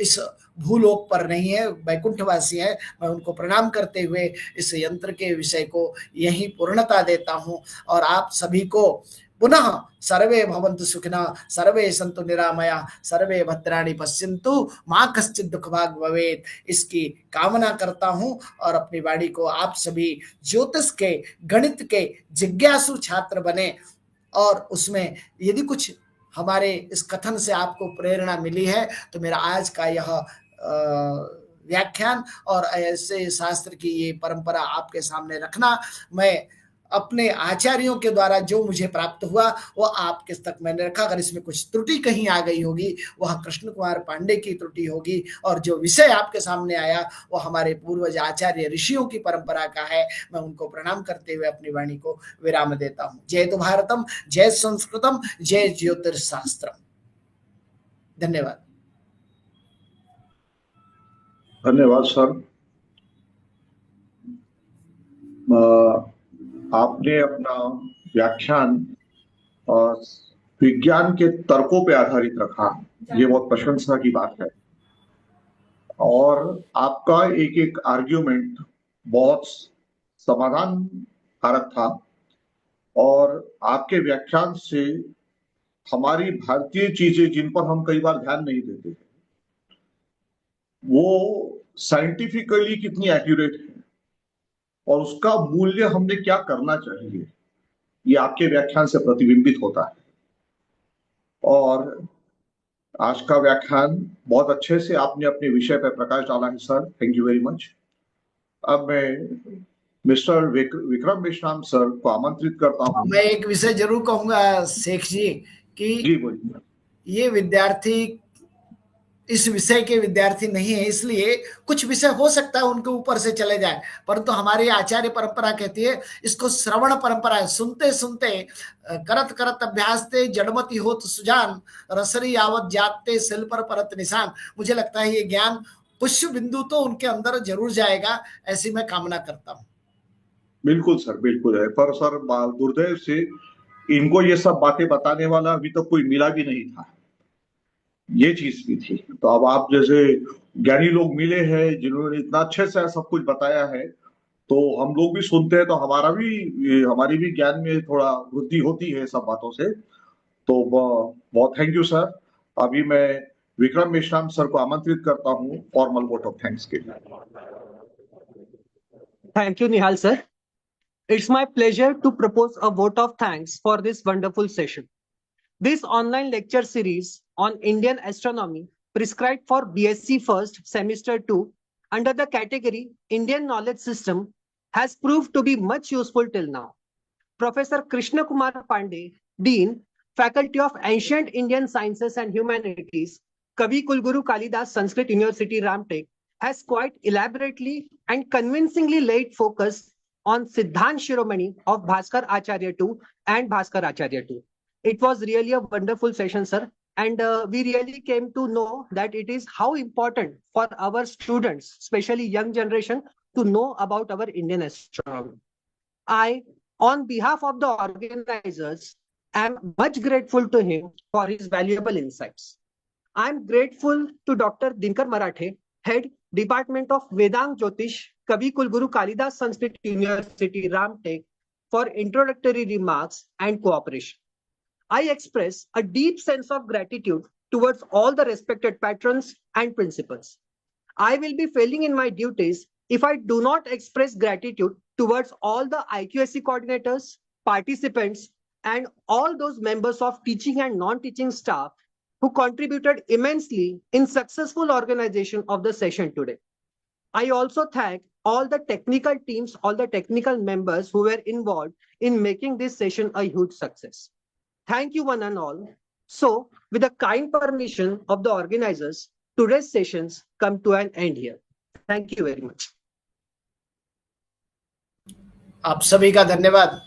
D: इस भूलोक पर नहीं है, वैकुंठवासी है। मैं उनको प्रणाम करते हुए इस यंत्र के विषय को यही पूर्णता देता हूं, और आप सभी को पुनः सर्वे भवन्तु सुखिनः, सर्वे सन्तु निरामया, सर्वे भद्राणि पश्यन्तु, मा कश्चित् दुःखभाग् भवेत्, इसकी कामना करता हूं। और अपनी वाणी को आप सभी ज्योतिष के, गणित के जिज्ञासु छात्र बने, और उसमें यदि कुछ हमारे इस कथन से आपको प्रेरणा मिली है तो मेरा आज का यह व्याख्यान और ऐसे शास्त्र की ये परंपरा आपके सामने रखना, मैं अपने आचार्यों के द्वारा जो मुझे प्राप्त हुआ वो आपके तक मैंने रखा। अगर इसमें कुछ त्रुटि कहीं आ गई होगी, वह कृष्ण कुमार पांडे की त्रुटि होगी, और जो विषय आपके सामने आया वो हमारे पूर्वज आचार्य ऋषियों की परंपरा का है। मैं उनको प्रणाम करते हुए अपनी वाणी को विराम देता हूँ। जय तो भारतम, जय संस्कृतम, जय ज्योतिर्शास्त्रम। धन्यवाद।
B: धन्यवाद सर। आपने अपना व्याख्यान विज्ञान के तर्कों पे आधारित रखा, ये बहुत प्रशंसा की बात है। और आपका एक एक आर्ग्यूमेंट बहुत समाधान कारक था, और आपके व्याख्यान से हमारी भारतीय चीजें जिन पर हम कई बार ध्यान नहीं देते, वो साइंटिफिकली कितनी एक्यूरेट है और उसका मूल्य हमने क्या करना चाहिए, ये आपके व्याख्यान से प्रतिबिंबित होता है। और आज का व्याख्यान बहुत अच्छे से आपने अपने विषय पर प्रकाश डाला है sir, thank you very much. अब मैं मिस्टर विक्रम मेश्राम सर को आमंत्रित करता हूँ।
D: मैं एक विषय जरूर कहूंगा शेख जी कि
B: जी बोलिए।
D: ये विद्यार्थी इस विषय के विद्यार्थी नहीं है, इसलिए कुछ विषय हो सकता है उनके ऊपर से चले जाए, परंतु हमारी आचार्य परंपरा कहती है इसको श्रवण परंपरा है। सुनते सुनते करत करत अभ्यास ते जड़मति होत सुजान, रसरी आवत जाते सिल पर परत निशान। मुझे लगता है ये ज्ञान पुष्य बिंदु तो उनके अंदर जरूर जाएगा, ऐसी मैं कामना करता हूँ।
B: बिल्कुल सर, बिल्कुल है। पर सर दुर्दैव से इनको ये सब बातें बताने वाला अभी तक कोई मिला भी नहीं था, ये चीज भी थी। तो अब आप जैसे ज्ञानी लोग मिले हैं जिन्होंने इतना अच्छे से सब कुछ बताया है, तो हम लोग भी सुनते हैं तो हमारी भी ज्ञान में थोड़ा वृद्धि होती है सब बातों से। तो बहुत थैंक यू सर। अभी मैं विक्रम मेश्राम सर को आमंत्रित करता हूँ फॉर्मल वोट ऑफ थैंक्स के लिए।
G: Thank you, Nihal sir. It's my pleasure to propose a vote of thanks for this wonderful session. This online lecture series on Indian astronomy prescribed for BSc First Semester 2 under the category Indian Knowledge System has proved to be much useful till now. Professor Krishna Kumar Pandey, Dean, Faculty of Ancient Indian Sciences and Humanities, Kavi Kulguru Kalidas Sanskrit University, Ramtek, has quite elaborately and convincingly laid focus on Siddhant Shiromani of Bhaskar Acharya II and Bhaskar Acharya II. It was really a wonderful session, sir. And we really came to know that it is how important for our students, especially young generation, to know about our Indian astronomy. I, on behalf of the organizers, am much grateful to him for his valuable insights. I am grateful to Dr. Dinkar Marathe, Head, Department of Vedang Jyotish, Kavi Kulguru Kalidas Sanskrit University, Ramtek, for introductory remarks and cooperation. I express a deep sense of gratitude towards all the respected patrons and principals. I will be failing in my duties if I do not express gratitude towards all the IQSC coordinators, participants, and all those members of teaching and non-teaching staff who contributed immensely in successful organization of the session today. I also thank all the technical teams, all the technical members who were involved in making this session a huge success. Thank you one and all. So, with the kind permission of the organizers, today's sessions come to an end here. Thank you very much.
D: आप सभी का धन्यवाद।